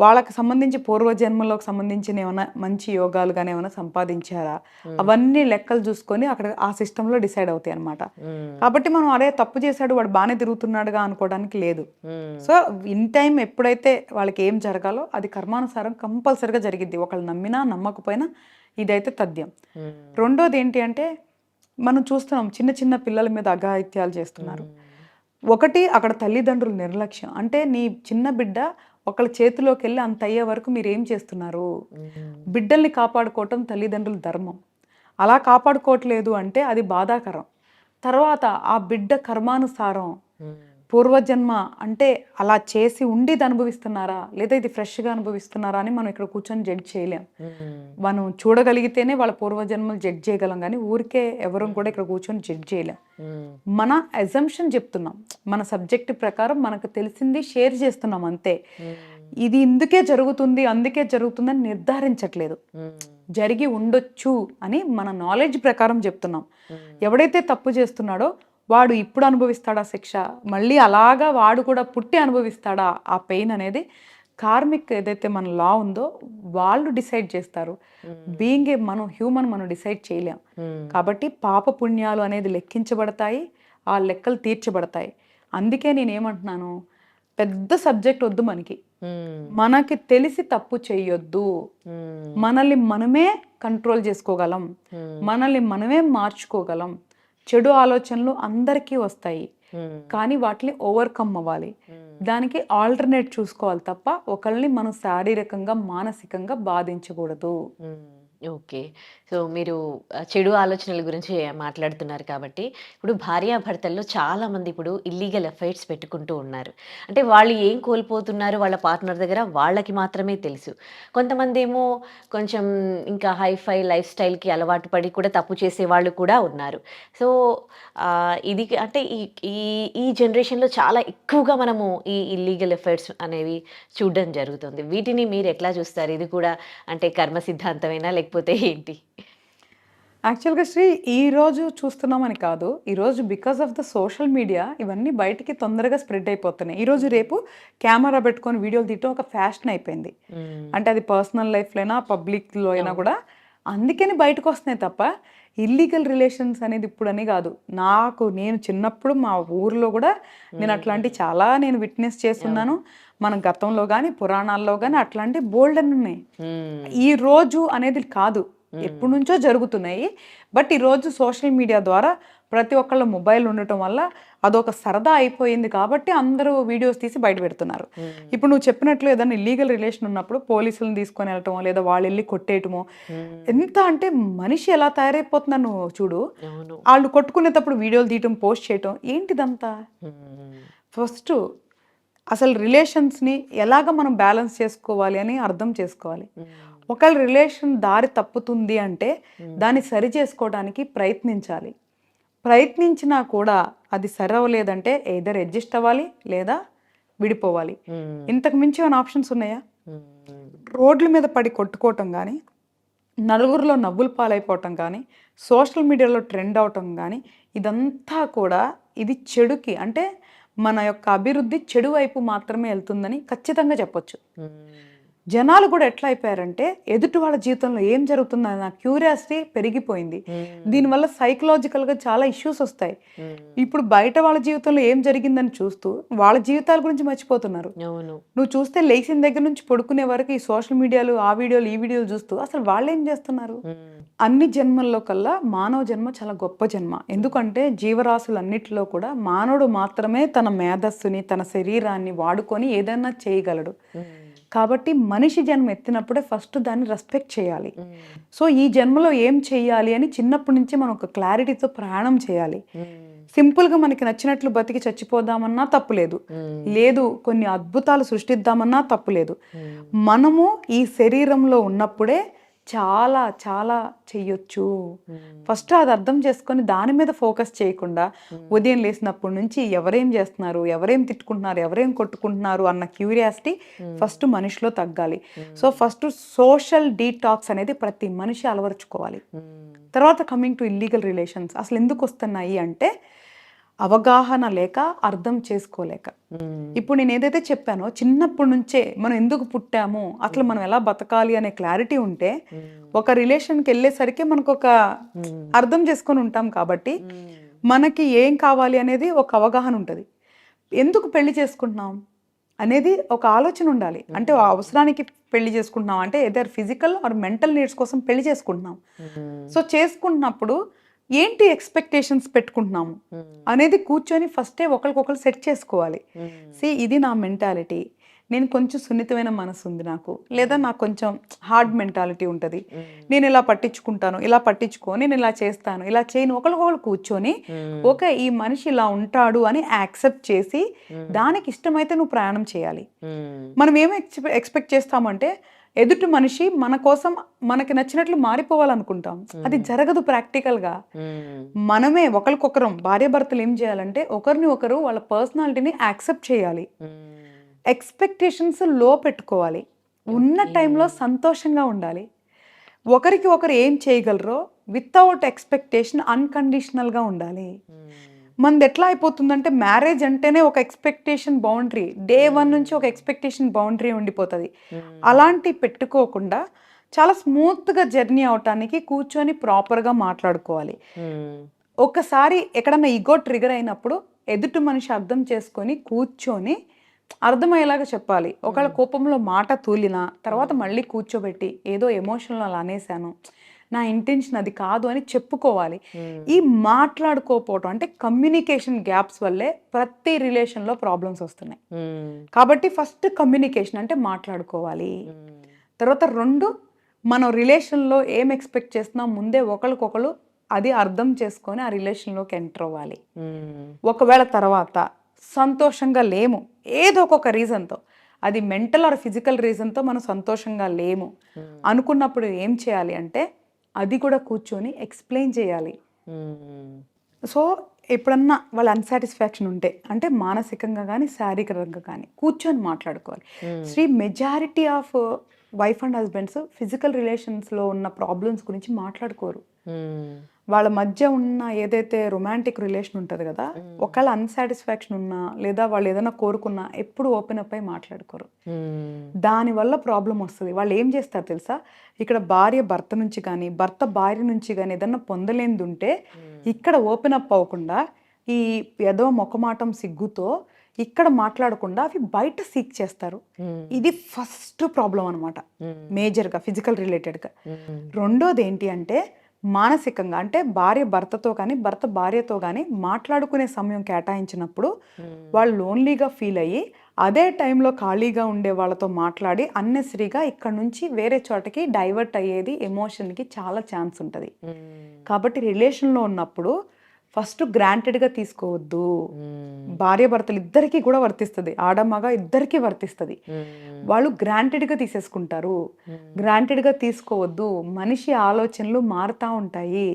[SPEAKER 3] వాళ్ళకి సంబంధించి పూర్వజన్మలోకి సంబంధించిన ఏమైనా మంచి యోగాలు కానీ ఏమైనా సంపాదించారా, అవన్నీ లెక్కలు చూసుకొని అక్కడ ఆ సిస్టంలో డిసైడ్ అవుతాయి అనమాట. కాబట్టి మనం అరే తప్పు చేశాడు వాడు బాగానే తిరుగుతున్నాడుగా అనుకోవడానికి లేదు. సో ఇన్ టైం ఎప్పుడైతే వాళ్ళకి ఏం జరగాలో అది కర్మానుసారం కంపల్సరిగా జరిగిద్ది. ఒకళ్ళు నమ్మినా నమ్మకపోయినా ఇదైతే తథ్యం. రెండోది ఏంటి అంటే మనం చూస్తున్నాం చిన్న చిన్న పిల్లల మీద అఘాయిత్యాలు చేస్తున్నారు. ఒకటి అక్కడ తల్లిదండ్రుల నిర్లక్ష్యం. అంటే నీ చిన్న బిడ్డ ఒకళ్ళ చేతిలోకి వెళ్ళి అంత అయ్యే వరకు మీరు ఏం చేస్తున్నారు? బిడ్డల్ని కాపాడుకోవటం తల్లిదండ్రుల ధర్మం. అలా కాపాడుకోవట్లేదు అంటే అది బాధాకరం. తర్వాత ఆ బిడ్డ కర్మానుసారం పూర్వజన్మ అంటే అలా చేసి ఉండి ఇది అనుభవిస్తున్నారా, లేదా ఇది ఫ్రెష్గా అనుభవిస్తున్నారా అని మనం ఇక్కడ కూర్చొని జడ్జ్ చేయలేం. మనం చూడగలిగితేనే వాళ్ళ పూర్వజన్మలు జడ్జ్ చేయగలం, కానీ ఊరికే ఎవరు కూడా ఇక్కడ కూర్చొని జడ్జ్ చేయలేం. మన అజంప్షన్ చెప్తున్నాం, మన సబ్జెక్ట్ ప్రకారం మనకు తెలిసింది షేర్ చేస్తున్నాం అంతే. ఇది ఇందుకే జరుగుతుంది అందుకే జరుగుతుందని నిర్ధారించట్లేదు. జరిగి ఉండొచ్చు అని మన నాలెడ్జ్ ప్రకారం చెప్తున్నాం. ఎవడైతే తప్పు చేస్తున్నాడో వాడు ఇప్పుడు అనుభవిస్తాడా శిక్ష, మళ్ళీ అలాగా వాడు కూడా పుట్టి అనుభవిస్తాడా ఆ పెయిన్ అనేది కార్మిక్ ఏదైతే మన లా ఉందో వాళ్ళు డిసైడ్ చేస్తారు. బీయింగ్ ఏ మనం హ్యూమన్ మనం డిసైడ్ చేయలేం. కాబట్టి పాప పుణ్యాలు అనేది లెక్కించబడతాయి, ఆ లెక్కలు తీర్చబడతాయి. అందుకే నేనేమంటున్నాను, పెద్ద సబ్జెక్ట్ వద్దు మనకి. మనకి తెలిసి తప్పు చేయొద్దు. మనల్ని మనమే కంట్రోల్ చేసుకోగలం, మనల్ని మనమే మార్చుకోగలం. చెడు ఆలోచనలు అందరికీ వస్తాయి, కానీ వాటిని ఓవర్కమ్ అవ్వాలి. దానికి ఆల్టర్నేట్ చూసుకోవాలి తప్ప ఒకళ్ళని మనం శారీరకంగా మానసికంగా బాధించకూడదు.
[SPEAKER 2] ఓకే. సో మీరు చెడు ఆలోచనల గురించి మాట్లాడుతున్నారు కాబట్టి, ఇప్పుడు భార్యాభర్తల్లో చాలామంది ఇప్పుడు ఇల్లీగల్ అఫైర్స్ పెట్టుకుంటూ ఉన్నారు. అంటే వాళ్ళు ఏం కోల్పోతున్నారు వాళ్ళ పార్ట్నర్ దగ్గర వాళ్ళకి మాత్రమే తెలుసు. కొంతమంది ఏమో కొంచెం ఇంకా హైఫై లైఫ్ స్టైల్కి అలవాటు పడి కూడా తప్పు చేసే వాళ్ళు కూడా ఉన్నారు. సో ఇది అంటే ఈ ఈ జనరేషన్లో చాలా ఎక్కువగా మనము ఈ ఇల్లీగల్ అఫైర్స్ అనేవి చూడడం జరుగుతుంది. వీటిని మీరు ఎట్లా చూస్తారు? ఇది కూడా అంటే కర్మ సిద్ధాంతమేనా లేకపోతే ఏంటి?
[SPEAKER 3] యాక్చువల్గా శ్రీ ఈరోజు చూస్తున్నామని కాదు, ఈరోజు because of the social media ఇవన్నీ బయటికి తొందరగా స్ప్రెడ్ అయిపోతున్నాయి. ఈరోజు రేపు కెమెరా పెట్టుకొని వీడియోలు తీయటం ఒక ఫ్యాషన్ అయిపోయింది. అంటే అది పర్సనల్ లైఫ్లో అయినా పబ్లిక్లో అయినా కూడా అందుకని బయటకు వస్తున్నాయి తప్ప ఇల్లీగల్ రిలేషన్స్ అనేది ఇప్పుడని కాదు. నేను చిన్నప్పుడు మా ఊర్లో కూడా నేను అట్లాంటి చాలా నేను విట్నెస్ చేస్తున్నాను. మన గతంలో కానీ పురాణాల్లో కానీ అట్లాంటి బోల్డ్ అని ఉన్నాయి. ఈ రోజు అనేది కాదు, ఎప్పటి నుంచో జరుగుతున్నాయి. బట్ ఈరోజు సోషల్ మీడియా ద్వారా ప్రతి ఒక్కళ్ళ మొబైల్ ఉండటం వల్ల అదొక సరదా అయిపోయింది కాబట్టి అందరూ వీడియోస్ తీసి బయట పెడుతున్నారు. ఇప్పుడు నువ్వు చెప్పినట్లు ఏదైనా ఇల్లీగల్ రిలేషన్ ఉన్నప్పుడు పోలీసులను తీసుకొని వెళ్ళటమో లేదా వాళ్ళు వెళ్ళి కొట్టేయటమో, ఎంత అంటే మనిషి ఎలా తయారైపోతున్నారు నువ్వు చూడు. వాళ్ళు కొట్టుకునేటప్పుడు వీడియోలు తీయటం పోస్ట్ చేయటం ఏంటిదంతా? ఫస్ట్ అసలు రిలేషన్స్ని ఎలాగ మనం బ్యాలెన్స్ చేసుకోవాలి అని అర్థం చేసుకోవాలి. ఒకళ్ళ రిలేషన్ దారి తప్పుతుంది అంటే దాన్ని సరి చేసుకోవడానికి ప్రయత్నించాలి. ప్రయత్నించినా కూడా అది సరవలేదంటే ఎయిదర్ అడ్జస్ట్ అవ్వాలి లేదా విడిపోవాలి. ఇంతకు మించి ఏమైనా ఆప్షన్స్ ఉన్నాయా? రోడ్ల మీద పడి కొట్టుకోవటం కానీ, నలుగురిలో నవ్వులు పాలైపోవటం కానీ, సోషల్ మీడియాలో ట్రెండ్ అవటం కానీ, ఇదంతా కూడా ఇది చెడుకి అంటే మన యొక్క అభివృద్ధి చెడు వైపు మాత్రమే వెళ్తుందని ఖచ్చితంగా చెప్పొచ్చు. జనాలు కూడా ఎట్లా అయిపోయారంటే ఎదుటి వాళ్ళ జీవితంలో ఏం జరుగుతుందని నా క్యూరియాసిటీ పెరిగిపోయింది. దీనివల్ల సైకలాజికల్గా చాలా ఇష్యూస్ వస్తాయి. ఇప్పుడు బయట వాళ్ళ జీవితంలో ఏం జరిగిందని చూస్తూ వాళ్ళ జీవితాల గురించి మర్చిపోతున్నారు. నువ్వు చూస్తే లేచిన దగ్గర నుంచి పడుకునే వరకు ఈ సోషల్ మీడియాలు, ఆ వీడియోలు, ఈ వీడియోలు చూస్తూ అసలు వాళ్ళు ఏం చేస్తున్నారు? అన్ని జన్మల్లో కల్లా మానవ జన్మ చాలా గొప్ప జన్మ. ఎందుకంటే జీవరాశులన్నిటిలో కూడా మానవుడు మాత్రమే తన మేధస్సుని, తన శరీరాన్ని వాడుకొని ఏదైనా చేయగలడు. కాబట్టి మనిషి జన్మ ఎత్తినప్పుడే ఫస్ట్ దాన్ని రెస్పెక్ట్ చేయాలి. సో ఈ జన్మలో ఏం చేయాలి అని చిన్నప్పటి నుంచి మనం ఒక క్లారిటీతో ప్రయాణం చేయాలి. సింపుల్గా మనకి నచ్చినట్లు బతికి చచ్చిపోదామన్నా తప్పులేదు, లేదు కొన్ని అద్భుతాలు సృష్టిద్దామన్నా తప్పులేదు. మనము ఈ శరీరంలో ఉన్నప్పుడే చాలా చాలా చెయ్యొచ్చు. ఫస్ట్ అది అర్థం చేసుకొని దాని మీద ఫోకస్ చేయకుండా ఉదయం లేసినప్పటి నుంచి ఎవరేం చేస్తున్నారు, ఎవరేం తిట్టుకుంటున్నారు, ఎవరేం కొట్టుకుంటున్నారు అన్న క్యూరియాసిటీ ఫస్ట్ మనిషిలో తగ్గాలి. సో ఫస్ట్ సోషల్ డీటాక్స్ అనేది ప్రతి మనిషి అలవరుచుకోవాలి. తర్వాత కమింగ్ టు ఇల్లీగల్ రిలేషన్స్ అసలు ఎందుకు వస్తున్నాయి అంటే అవగాహన లేక, అర్థం చేసుకోలేక. ఇప్పుడు నేను ఏదైతే చెప్పానో చిన్నప్పటి నుంచే మనం ఎందుకు పుట్టాము, అసలు మనం ఎలా బతకాలి అనే క్లారిటీ ఉంటే ఒక రిలేషన్కి వెళ్ళేసరికి మనకు ఒక అర్థం చేసుకొని ఉంటాం. కాబట్టి మనకి ఏం కావాలి అనేది ఒక అవగాహన ఉంటుంది. ఎందుకు పెళ్లి చేసుకుంటున్నాం అనేది ఒక ఆలోచన ఉండాలి. అంటే అవసరానికి పెళ్లి చేసుకుంటున్నాం అంటే either physical are mental needs కోసం పెళ్లి చేసుకుంటున్నాం. సో చేసుకుంటున్నప్పుడు ఏంటి ఎక్స్పెక్టేషన్స్ పెట్టుకుంటున్నాము అనేది కూర్చొని ఫస్టే ఒకరికొకరు సెట్ చేసుకోవాలి. ఇది నా మెంటాలిటీ, నేను కొంచెం సున్నితమైన మనసు ఉంది నాకు, లేదా నాకు కొంచెం హార్డ్ మెంటాలిటీ ఉంటుంది, నేను ఇలా పట్టించుకుంటాను, ఇలా పట్టించుకో, నేను ఇలా చేస్తాను, ఇలా చేయను, ఒకరికొకరు కూర్చొని ఓకే ఈ మనిషి ఇలా ఉంటాడు అని యాక్సెప్ట్ చేసి దానికి ఇష్టమైతే నువ్వు ప్రయాణం చేయాలి. మనం ఏమి ఎక్స్పెక్ట్ చేస్తామంటే ఎదుటి మనిషి మన కోసం మనకి నచ్చినట్లు మారిపోవాలనుకుంటాం. అది జరగదు ప్రాక్టికల్గా. మనమే ఒకరికొకరం భార్యాభర్తలు ఏం చేయాలంటే ఒకరిని ఒకరు వాళ్ళ పర్సనాలిటీని యాక్సెప్ట్ చేయాలి. ఎక్స్పెక్టేషన్స్ లో పెట్టుకోవాలి. ఉన్న టైంలో సంతోషంగా ఉండాలి. ఒకరికి ఒకరు ఏం చేయగలరో వితౌట్ ఎక్స్పెక్టేషన్ అన్కండిషనల్గా ఉండాలి. మనది ఎట్లా అయిపోతుందంటే మ్యారేజ్ అంటేనే ఒక ఎక్స్పెక్టేషన్ బౌండరీ, డే 1 నుంచి ఒక ఎక్స్పెక్టేషన్ బౌండరీ ఉండిపోతుంది. అలాంటి పెట్టుకోకుండా చాలా స్మూత్గా జర్నీ అవటానికి కూర్చొని ప్రాపర్గా మాట్లాడుకోవాలి. ఒకసారి ఎక్కడన్నా ఈగో ట్రిగర్ అయినప్పుడు ఎదుటి మనిషి అర్థం చేసుకొని కూర్చొని అర్థమయ్యేలాగా చెప్పాలి. ఒకళ్ళ కోపంలో మాట తూలినా తర్వాత మళ్ళీ కూర్చోబెట్టి ఏదో ఎమోషనల్ అలా అనేసాను, నా ఇంటెన్షన్ అది కాదు అని చెప్పుకోవాలి. ఈ మాట్లాడుకోకపోవటం అంటే కమ్యూనికేషన్ గ్యాప్స్ వల్లే ప్రతి రిలేషన్లో ప్రాబ్లమ్స్ వస్తున్నాయి. కాబట్టి ఫస్ట్ కమ్యూనికేషన్ అంటే మాట్లాడుకోవాలి. తర్వాత 2 మనం రిలేషన్లో ఏం ఎక్స్పెక్ట్ చేస్తున్నాం ముందే ఒకరికొకరు అది అర్థం చేసుకొని ఆ రిలేషన్లోకి ఎంటర్ అవ్వాలి. ఒకవేళ తర్వాత సంతోషంగా లేము ఏదో ఒక రీజన్తో, అది మెంటల్ ఆర్ ఫిజికల్ రీజన్తో మనం సంతోషంగా లేము అనుకున్నప్పుడు ఏం చేయాలి అంటే అది కూడా కూర్చొని ఎక్స్ప్లెయిన్ చేయాలి. సో ఎప్పుడన్నా వాళ్ళ అన్సాటిస్ఫాక్షన్ ఉంటే అంటే మానసికంగా కానీ శారీరకంగా కానీ కూర్చొని మాట్లాడుకోవాలి. Majority of wife and husbands physical రిలేషన్స్లో ఉన్న ప్రాబ్లమ్స్ గురించి మాట్లాడుకోరు. వాళ్ళ మధ్య ఉన్న ఏదైతే రొమాంటిక్ రిలేషన్ ఉంటుంది కదా, ఒకవేళ అన్సాటిస్ఫాక్షన్ ఉన్నా లేదా వాళ్ళు ఏదైనా కోరుకున్నా ఎప్పుడు ఓపెన్ అప్ అయి మాట్లాడుకోరు. దానివల్ల ప్రాబ్లం వస్తుంది. వాళ్ళు ఏం చేస్తారు తెలుసా, ఇక్కడ భార్య భర్త నుంచి కానీ భర్త భార్య నుంచి కానీ ఏదన్నా పొందలేనిది ఉంటే ఇక్కడ ఓపెన్ అప్ అవ్వకుండా ఈ ఏదో మొక్కమాటం సిగ్గుతో ఇక్కడ మాట్లాడకుండా అవి బయట సీక్ చేస్తారు. ఇది ఫస్ట్ ప్రాబ్లం అనమాట, మేజర్గా ఫిజికల్ రిలేటెడ్గా. రెండోది ఏంటి అంటే మానసికంగా, అంటే భార్య భర్తతో కానీ భర్త భార్యతో కానీ మాట్లాడుకునే సమయం కేటాయించినప్పుడు వాళ్ళు లోన్లీగా ఫీల్ అయ్యి అదే టైంలో ఖాళీగా ఉండే వాళ్ళతో మాట్లాడి అన్నెసరీగా ఇక్కడ నుంచి వేరే చోటకి డైవర్ట్ అయ్యేది ఎమోషన్కి చాలా ఛాన్స్ ఉంటుంది. కాబట్టి రిలేషన్లో ఉన్నప్పుడు ఫస్ట్ గ్రాంటెడ్గా తీసుకోవద్దు. భార్య భర్తలు ఇద్దరికీ కూడా వర్తిస్తుంది, ఆడమగ ఇద్దరికీ వర్తిస్తుంది. వాళ్ళు గ్రాంటెడ్గా తీసేసుకుంటారు. గ్రాంటెడ్గా తీసుకోవద్దు. మనిషి ఆలోచనలు మారుతూ ఉంటాయి,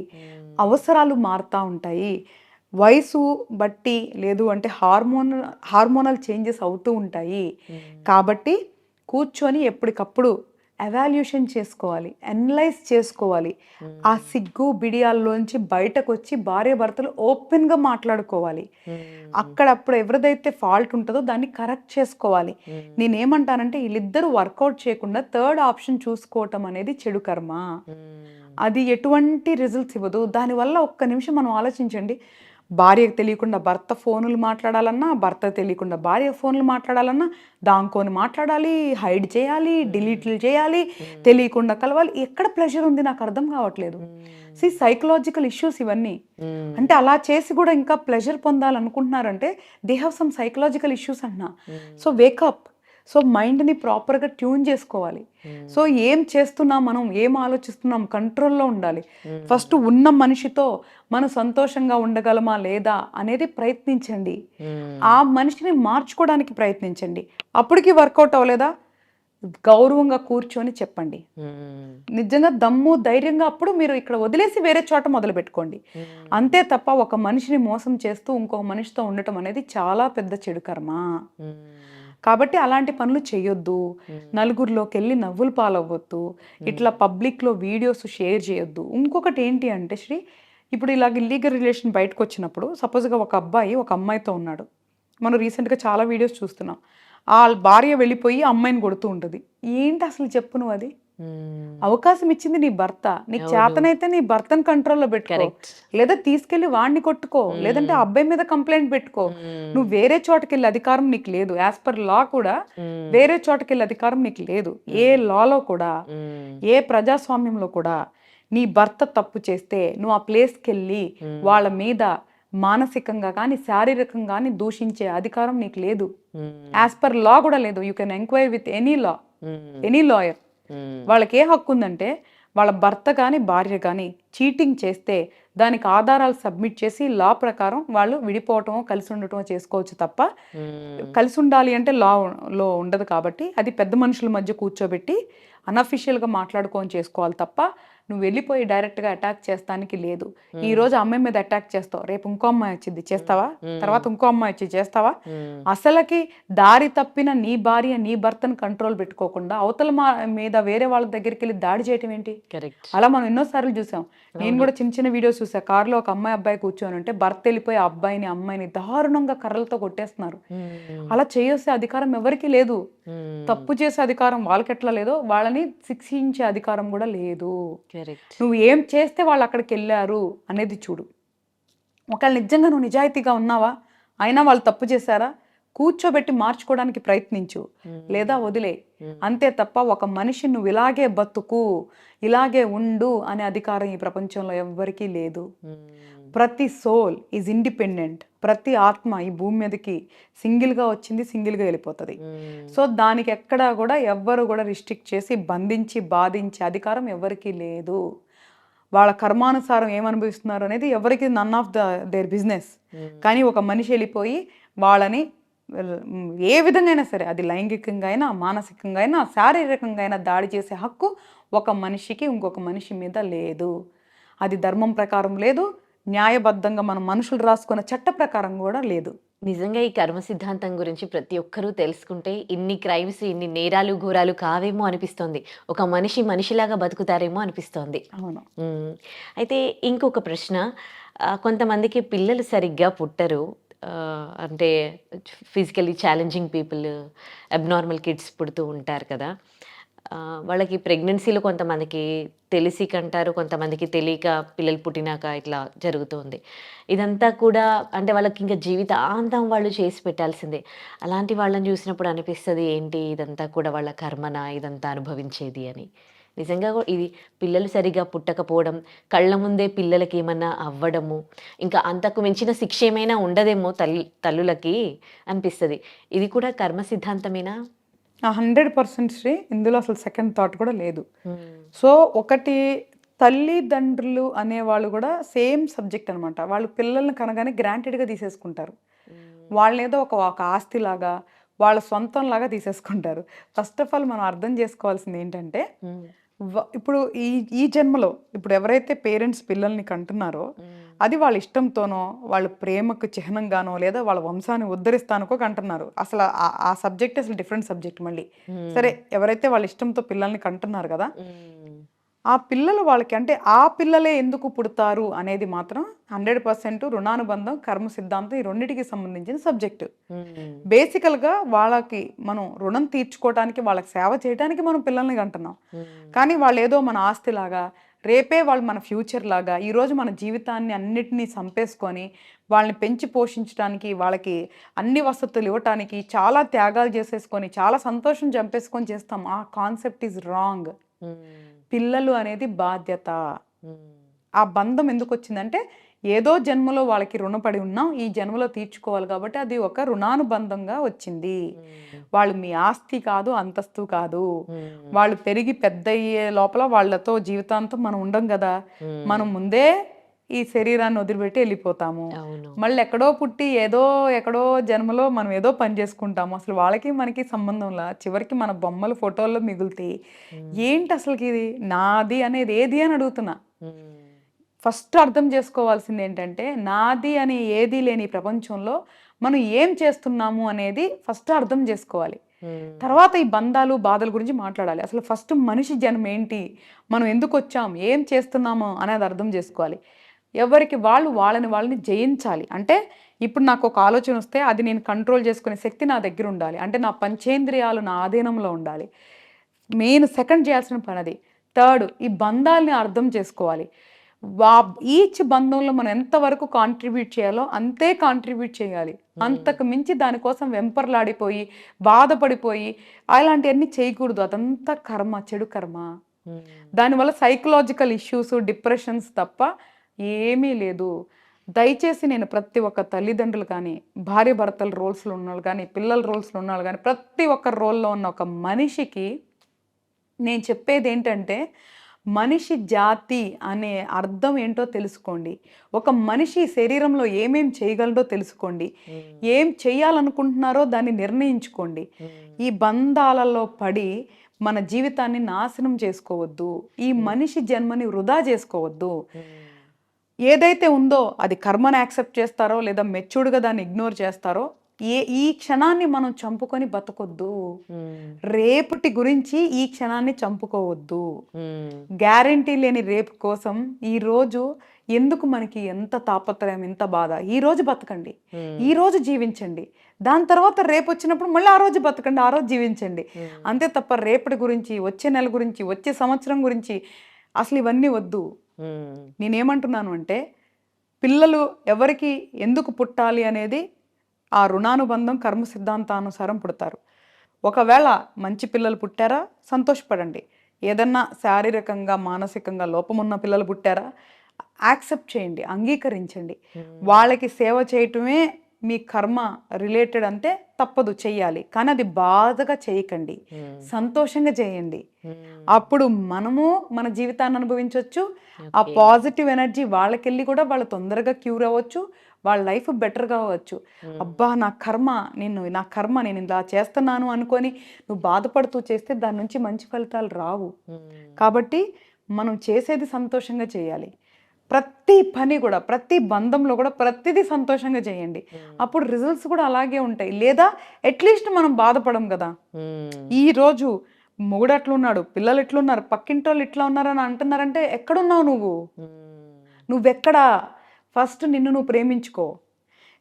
[SPEAKER 3] అవసరాలు మారుతూ ఉంటాయి, వయసు బట్టి లేదు అంటే హార్మోనల్ చేంజెస్ అవుతూ ఉంటాయి. కాబట్టి కూర్చొని ఎప్పటికప్పుడు ఎవాల్యూషన్ చేసుకోవాలి, అనలైజ్ చేసుకోవాలి. ఆ సిగ్గు బిడియాల్లోంచి బయటకు వచ్చి భార్య భర్తలు ఓపెన్గా మాట్లాడుకోవాలి. అక్కడప్పుడు ఎవరిదైతే ఫాల్ట్ ఉంటుందో దాన్ని కరెక్ట్ చేసుకోవాలి. నేనేమంటానంటే వీళ్ళిద్దరూ వర్కౌట్ చేయకుండా థర్డ్ ఆప్షన్ చూసుకోవటం అనేది చెడు కర్మ. అది ఎటువంటి రిజల్ట్స్ ఇవ్వదు. దానివల్ల ఒక్క నిమిషం మనం ఆలోచించండి. భార్యకు తెలియకుండా భర్త ఫోనులు మాట్లాడాలన్నా, భర్త తెలియకుండా భార్య ఫోన్లు మాట్లాడాలన్నా, దాంకోని మాట్లాడాలి, హైడ్ చేయాలి, డిలీట్లు చేయాలి, తెలియకుండా కలవాలి. ఎక్కడ ప్లెజర్ ఉంది నాకు అర్థం కావట్లేదు. సైకలాజికల్ ఇష్యూస్ ఇవన్నీ. అంటే అలా చేసి కూడా ఇంకా ప్లెజర్ పొందాలనుకుంటున్నారంటే they have some psychological issues అంటున్నా. So wake up. సో మైండ్ని ప్రాపర్గా ట్యూన్ చేసుకోవాలి. సో ఏం చేస్తున్నాం, మనం ఏం ఆలోచిస్తున్నాం, కంట్రోల్లో ఉండాలి. ఫస్ట్ ఉన్న మనిషితో మనం సంతోషంగా ఉండగలమా లేదా అనేది ప్రయత్నించండి. ఆ మనిషిని మార్చుకోవడానికి ప్రయత్నించండి. అప్పటికి వర్కౌట్ అవ్వలేదా, గౌరవంగా కూర్చొని చెప్పండి. నిజంగా దమ్ము ధైర్యంగా అప్పుడు మీరు ఇక్కడ వదిలేసి వేరే చోట మొదలు పెట్టుకోండి. అంతే తప్ప ఒక మనిషిని మోసం చేస్తూ ఇంకొక మనిషితో ఉండటం అనేది చాలా పెద్ద చెడు కర్మ. కాబట్టి అలాంటి పనులు చేయొద్దు. నలుగురిలోకి వెళ్ళి నవ్వులు పాలవ్వద్దు. ఇట్లా పబ్లిక్లో వీడియోస్ షేర్ చేయొద్దు. ఇంకొకటి ఏంటి అంటే శ్రీ, ఇప్పుడు ఇలాగ ఇల్లీగల్ రిలేషన్ బయటకు వచ్చినప్పుడు సపోజ్గా ఒక అబ్బాయి ఒక అమ్మాయితో ఉన్నాడు. మనం రీసెంట్గా చాలా వీడియోస్ చూస్తున్నాం. ఆ భార్య వెళ్ళిపోయి అమ్మాయిని కొడుతూ ఉంటుంది. ఏంటి అసలు చెప్పు నువ్వు? అది అవకాశం ఇచ్చింది నీ భర్త. నీకు చేతనైతే నీ భర్తను కంట్రోల్లో పెట్టుకో, లేదా తీసుకెళ్లి వాడిని కొట్టుకో, లేదంటే అబ్బాయి మీద కంప్లైంట్ పెట్టుకో. నువ్వు వేరే చోటకెళ్ళి అధికారం నీకు లేదు. యాజ్ పర్ లా కూడా వేరే చోటకెళ్ళి అధికారం నీకు లేదు. ఏ లాలో కూడా, ఏ ప్రజాస్వామ్యంలో కూడా నీ భర్త తప్పు చేస్తే నువ్వు ఆ ప్లేస్కి వెళ్ళి వాళ్ళ మీద మానసికంగా కానీ శారీరకంగా కానీ దూషించే అధికారం నీకు లేదు. యాజ్ పర్ లా కూడా లేదు. You can enquiry with any lawyer. వాళ్ళకి ఏ హక్కు ఉందంటే వాళ్ళ భర్త కానీ భార్య కానీ చీటింగ్ చేస్తే దానికి ఆధారాలు సబ్మిట్ చేసి లా ప్రకారం వాళ్ళు విడిపోవటమో కలిసి ఉండటమో చేసుకోవచ్చు తప్ప, కలిసి ఉండాలి అంటే లాలో ఉండదు. కాబట్టి అది పెద్ద మనుషుల మధ్య కూర్చోబెట్టి అన్అఫిషియల్గా మాట్లాడుకొని చేసుకోవాలి తప్ప నువ్వు వెళ్ళిపోయి డైరెక్ట్గా అటాక్ చేస్తానికి లేదు. ఈ రోజు అమ్మాయి మీద అటాక్ చేస్తావు, రేపు ఇంకో అమ్మాయి వచ్చింది చేస్తావా, తర్వాత ఇంకో అమ్మాయి వచ్చి చేస్తావా? అసలకి దారి తప్పిన నీ భార్య నీ భర్తను కంట్రోల్ పెట్టుకోకుండా అవతల మీద వేరే వాళ్ళ దగ్గరికి వెళ్ళి దాడి చేయటం ఏంటి? అలా మనం ఎన్నోసార్లు చూసాం. నేను కూడా చిన్న చిన్న వీడియోస్ చూసా. కారులో ఒక అమ్మాయి అబ్బాయి కూర్చొని ఉంటే భర్త వెళ్ళిపోయి ఆ అబ్బాయిని అమ్మాయిని దారుణంగా కర్రలతో కొట్టేస్తున్నారు. అలా చేసే అధికారం ఎవరికి లేదు. తప్పు చేసే అధికారం వాళ్ళకి ఎట్లా లేదో వాళ్ళని శిక్షించే అధికారం కూడా లేదు. నువ్వు ఏం చేస్తే వాళ్ళు అక్కడికి వెళ్ళారు అనేది చూడు. ఒకవేళ నిజంగా నువ్వు నిజాయితీగా ఉన్నావా, అయినా వాళ్ళు తప్పు చేశారా, కూర్చోబెట్టి మార్చుకోవడానికి ప్రయత్నించు, లేదా వదిలే. అంతే తప్ప ఒక మనిషి నువ్వు ఇలాగే బతుకు, ఇలాగే ఉండు అనే అధికారం ఈ ప్రపంచంలో ఎవ్వరికీ లేదు. ప్రతి సోల్ ఈజ్ ఇండిపెండెంట్. ప్రతి ఆత్మ ఈ భూమి మీదకి సింగిల్గా వచ్చింది, సింగిల్గా వెళ్ళిపోతుంది. సో దానికి ఎక్కడా కూడా ఎవ్వరు కూడా రిస్ట్రిక్ట్ చేసి బంధించి బాధించే అధికారం ఎవరికీ లేదు. వాళ్ళ కర్మానుసారం ఏమనుభవిస్తున్నారు అనేది ఎవరికి నన్ ఆఫ్ దేర్ బిజినెస్. కానీ ఒక మనిషి వెళ్ళిపోయి వాళ్ళని ఏ విధంగా అయినా సరే, అది లైంగికంగా అయినా మానసికంగా అయినా శారీరకంగా అయినా దాడి చేసే హక్కు ఒక మనిషికి ఇంకొక మనిషి మీద లేదు. అది ధర్మం ప్రకారం లేదు, న్యాయబద్ధంగా మనం మనుషులు రాసుకున్న చట్ట ప్రకారం కూడా లేదు.
[SPEAKER 2] నిజంగా ఈ కర్మ సిద్ధాంతం గురించి ప్రతి ఒక్కరూ తెలుసుకుంటే ఇన్ని క్రైమ్స్, ఇన్ని నేరాలు ఘోరాలు కావేమో అనిపిస్తోంది. ఒక మనిషి మనిషిలాగా బతుకుతారేమో అనిపిస్తోంది.
[SPEAKER 3] అవును.
[SPEAKER 2] అయితే ఇంకొక ప్రశ్న, కొంతమందికి పిల్లలు సరిగ్గా పుట్టరు. అంటే physically challenging people, abnormal kids పుడుతూ ఉంటారు కదా. వాళ్ళకి ప్రెగ్నెన్సీలో కొంతమందికి తెలిసి కంటారు, కొంతమందికి తెలియక పిల్లలు పుట్టినాక ఇట్లా జరుగుతుంది. ఇదంతా కూడా అంటే వాళ్ళకి ఇంకా జీవితాంతం వాళ్ళు చేసి పెట్టాల్సిందే. అలాంటి వాళ్ళని చూసినప్పుడు అనిపిస్తుంది, ఏంటి ఇదంతా కూడా వాళ్ళ కర్మనా ఇదంతా అనుభవించేది అని. నిజంగా ఇది పిల్లలు సరిగా పుట్టకపోవడం, కళ్ళ ముందే పిల్లలకి ఏమన్నా అవ్వడము, ఇంకా అంతకు మించిన శిక్ష ఏమైనా ఉండదేమో తల్లులకి అనిపిస్తుంది. ఇది కూడా కర్మ సిద్ధాంతమేనా?
[SPEAKER 3] 100% శ్రీ. ఇందులో అసలు సెకండ్ థాట్ కూడా లేదు. సో ఒకటి, తల్లిదండ్రులు అనేవాళ్ళు కూడా సేమ్ సబ్జెక్ట్ అనమాట. వాళ్ళు పిల్లల్ని కనగానే గ్రాంటెడ్గా తీసేసుకుంటారు. వాళ్ళనేదో ఒక ఆస్తిలాగా, వాళ్ళ సొంతంలాగా తీసేసుకుంటారు. ఫస్ట్ ఆఫ్ ఆల్ మనం అర్థం చేసుకోవాల్సింది ఏంటంటే, ఇప్పుడు ఈ జన్మలో ఇప్పుడు ఎవరైతే పేరెంట్స్ పిల్లల్ని కంటున్నారో అది వాళ్ళ ఇష్టంతోనో, వాళ్ళ ప్రేమకు చిహ్నంగానో, లేదా వాళ్ళ వంశాన్ని ఉద్ధరిస్తానికో కంటున్నారు. అసలు ఆ సబ్జెక్ట్ అసలు డిఫరెంట్ సబ్జెక్ట్ మళ్ళీ. సరే, ఎవరైతే వాళ్ళ ఇష్టంతో పిల్లల్ని కంటున్నారు కదా, ఆ పిల్లలు వాళ్ళకి అంటే ఆ పిల్లలే ఎందుకు పుడతారు అనేది మాత్రం 100% రుణానుబంధం, కర్మ సిద్ధాంతం ఈ రెండిటికి సంబంధించిన సబ్జెక్టు. బేసికల్గా వాళ్ళకి మనం రుణం తీర్చుకోవడానికి, వాళ్ళకి సేవ చేయడానికి మనం పిల్లల్ని కంటున్నాం. కానీ వాళ్ళు ఏదో మన ఆస్తిలాగా, రేపే వాళ్ళు మన ఫ్యూచర్ లాగా, ఈరోజు మన జీవితాన్ని అన్నిటినీ చంపేసుకొని వాళ్ళని పెంచి పోషించడానికి, వాళ్ళకి అన్ని వసతులు ఇవ్వటానికి చాలా త్యాగాలు చేసేసుకొని, చాలా సంతోషం చంపేసుకొని చేస్తాం. ఆ కాన్సెప్ట్ ఈజ్ రాంగ్. పిల్లలు అనేది బాధ్యత. ఆ బంధం ఎందుకు వచ్చిందంటే, ఏదో జన్మలో వాళ్ళకి రుణపడి ఉన్నాం, ఈ జన్మలో తీర్చుకోవాలి కాబట్టి అది ఒక రుణానుబంధంగా వచ్చింది. వాళ్ళు మీ ఆస్తి కాదు, అంతస్తు కాదు. వాళ్ళు పెరిగి పెద్ద అయ్యే లోపల వాళ్ళతో జీవితాంతం మనం ఉండం కదా, మనం ముందే ఈ శరీరాన్ని వదిలిపెట్టి వెళ్ళిపోతాము. మళ్ళీ ఎక్కడో పుట్టి ఎక్కడో జన్మలో మనం ఏదో పని చేసుకుంటాము. అసలు వాళ్ళకి మనకి సంబంధంలా చివరికి మన బొమ్మలు ఫోటోల్లో మిగులుతాయి. ఏంటి అసలుకి ఇది నాది అనేది ఏది అని అడుగుతున్నా. ఫస్ట్ అర్థం చేసుకోవాల్సింది ఏంటంటే, నాది అని ఏది లేని ప్రపంచంలో మనం ఏం చేస్తున్నాము అనేది ఫస్ట్ అర్థం చేసుకోవాలి. తర్వాత ఈ బంధాలు బాధల గురించి మాట్లాడాలి. అసలు ఫస్ట్ మనిషి జన్మ ఏంటి, మనం ఎందుకు వచ్చాం, ఏం చేస్తున్నాము అనేది అర్థం చేసుకోవాలి. ఎవరికి వాళ్ళని జయించాలి. అంటే ఇప్పుడు నాకు ఒక ఆలోచన వస్తే అది నేను కంట్రోల్ చేసుకునే శక్తి నా దగ్గర ఉండాలి. అంటే నా పంచేంద్రియాలు నా ఆధీనంలో ఉండాలి. మెయిన్ సెకండ్ చేయాల్సిన పని అది. థర్డ్, ఈ బంధాలని అర్థం చేసుకోవాలి. ఈచ్ బంధంలో మనం ఎంతవరకు కాంట్రిబ్యూట్ చేయాలో అంతే కాంట్రిబ్యూట్ చేయాలి. అంతకు మించి దానికోసం వెంపర్లాడిపోయి బాధపడిపోయి అలాంటివన్నీ చేయకూడదు. అదంతా కర్మ, చెడు కర్మ. దానివల్ల సైకలాజికల్ ఇష్యూస్, డిప్రెషన్స్ తప్ప ఏమీ లేదు. దయచేసి నేను ప్రతి ఒక్క తల్లిదండ్రులు కానీ, భార్య భర్తల రోల్స్లో ఉన్నవాళ్ళు కానీ, పిల్లల రోల్స్లో ఉన్నవాళ్ళు కానీ, ప్రతి ఒక్క రోల్లో ఉన్న ఒక మనిషికి నేను చెప్పేది ఏంటంటే, మనిషి జాతి అనే అర్థం ఏంటో తెలుసుకోండి. ఒక మనిషి శరీరంలో ఏమేం చేయగలడో తెలుసుకోండి. ఏం చేయాలనుకుంటున్నారో దాన్ని నిర్ణయించుకోండి. ఈ బంధాలలో పడి మన జీవితాన్ని నాశనం చేసుకోవద్దు. ఈ మనిషి జన్మని వృధా చేసుకోవద్దు. ఏదైతే ఉందో అది కర్మను యాక్సెప్ట్ చేస్తారో లేదా మెచ్యూర్డ్గా దాన్ని ఇగ్నోర్ చేస్తారో, ఈ క్షణాన్ని మనం చంపుకొని బతకొద్దు. రేపటి గురించి ఈ క్షణాన్ని చంపుకోవద్దు. గ్యారంటీ లేని రేపు కోసం ఈ రోజు ఎందుకు మనకి ఎంత తాపత్రయం, ఎంత బాధ. ఈ రోజు బతకండి, ఈ రోజు జీవించండి. దాని తర్వాత రేపు వచ్చినప్పుడు మళ్ళీ ఆ రోజు బతకండి, ఆ రోజు జీవించండి. అంతే తప్ప రేపటి గురించి, వచ్చే నెల గురించి, వచ్చే సంవత్సరం గురించి అసలు ఇవన్నీ వద్దు. నేనేమంటున్నాను అంటే, పిల్లలు ఎవరికి ఎందుకు పుట్టాలి అనేది ఆ రుణానుబంధం, కర్మ సిద్ధాంతానుసారం పుడతారు. ఒకవేళ మంచి పిల్లలు పుట్టారా సంతోషపడండి. ఏదన్నా శారీరకంగా, మానసికంగా లోపమున్న పిల్లలు పుట్టారా యాక్సెప్ట్ చేయండి, అంగీకరించండి. వాళ్ళకి సేవ చేయటమే మీ కర్మ రిలేటెడ్ అంటే తప్పదు, చెయ్యాలి. కానీ అది బాధగా చేయకండి, సంతోషంగా చేయండి. అప్పుడు మనము మన జీవితాన్ని అనుభవించవచ్చు. ఆ పాజిటివ్ ఎనర్జీ వాళ్ళకెళ్ళి కూడా వాళ్ళు తొందరగా క్యూర్ అవ్వచ్చు, వాళ్ళ లైఫ్ బెటర్గా అవ్వచ్చు. అబ్బా నా కర్మ నేను ఇలా చేస్తున్నాను అనుకొని నువ్వు బాధపడుతూ చేస్తే దాని నుంచి మంచి ఫలితాలు రావు. కాబట్టి మనం చేసేది సంతోషంగా చేయాలి. ప్రతి పని కూడా, ప్రతి బంధంలో కూడా ప్రతిదీ సంతోషంగా చేయండి. అప్పుడు రిజల్ట్స్ కూడా అలాగే ఉంటాయి. లేదా అట్లీస్ట్ మనం బాధపడం కదా. ఈరోజు మొగుడు ఎట్లున్నాడు, పిల్లలు ఎట్లున్నారు, పక్కింటోళ్ళు ఇట్లా ఉన్నారని అంటున్నారంటే ఎక్కడున్నావు నువ్వెక్కడా? ఫస్ట్ నిన్ను నువ్వు ప్రేమించుకో.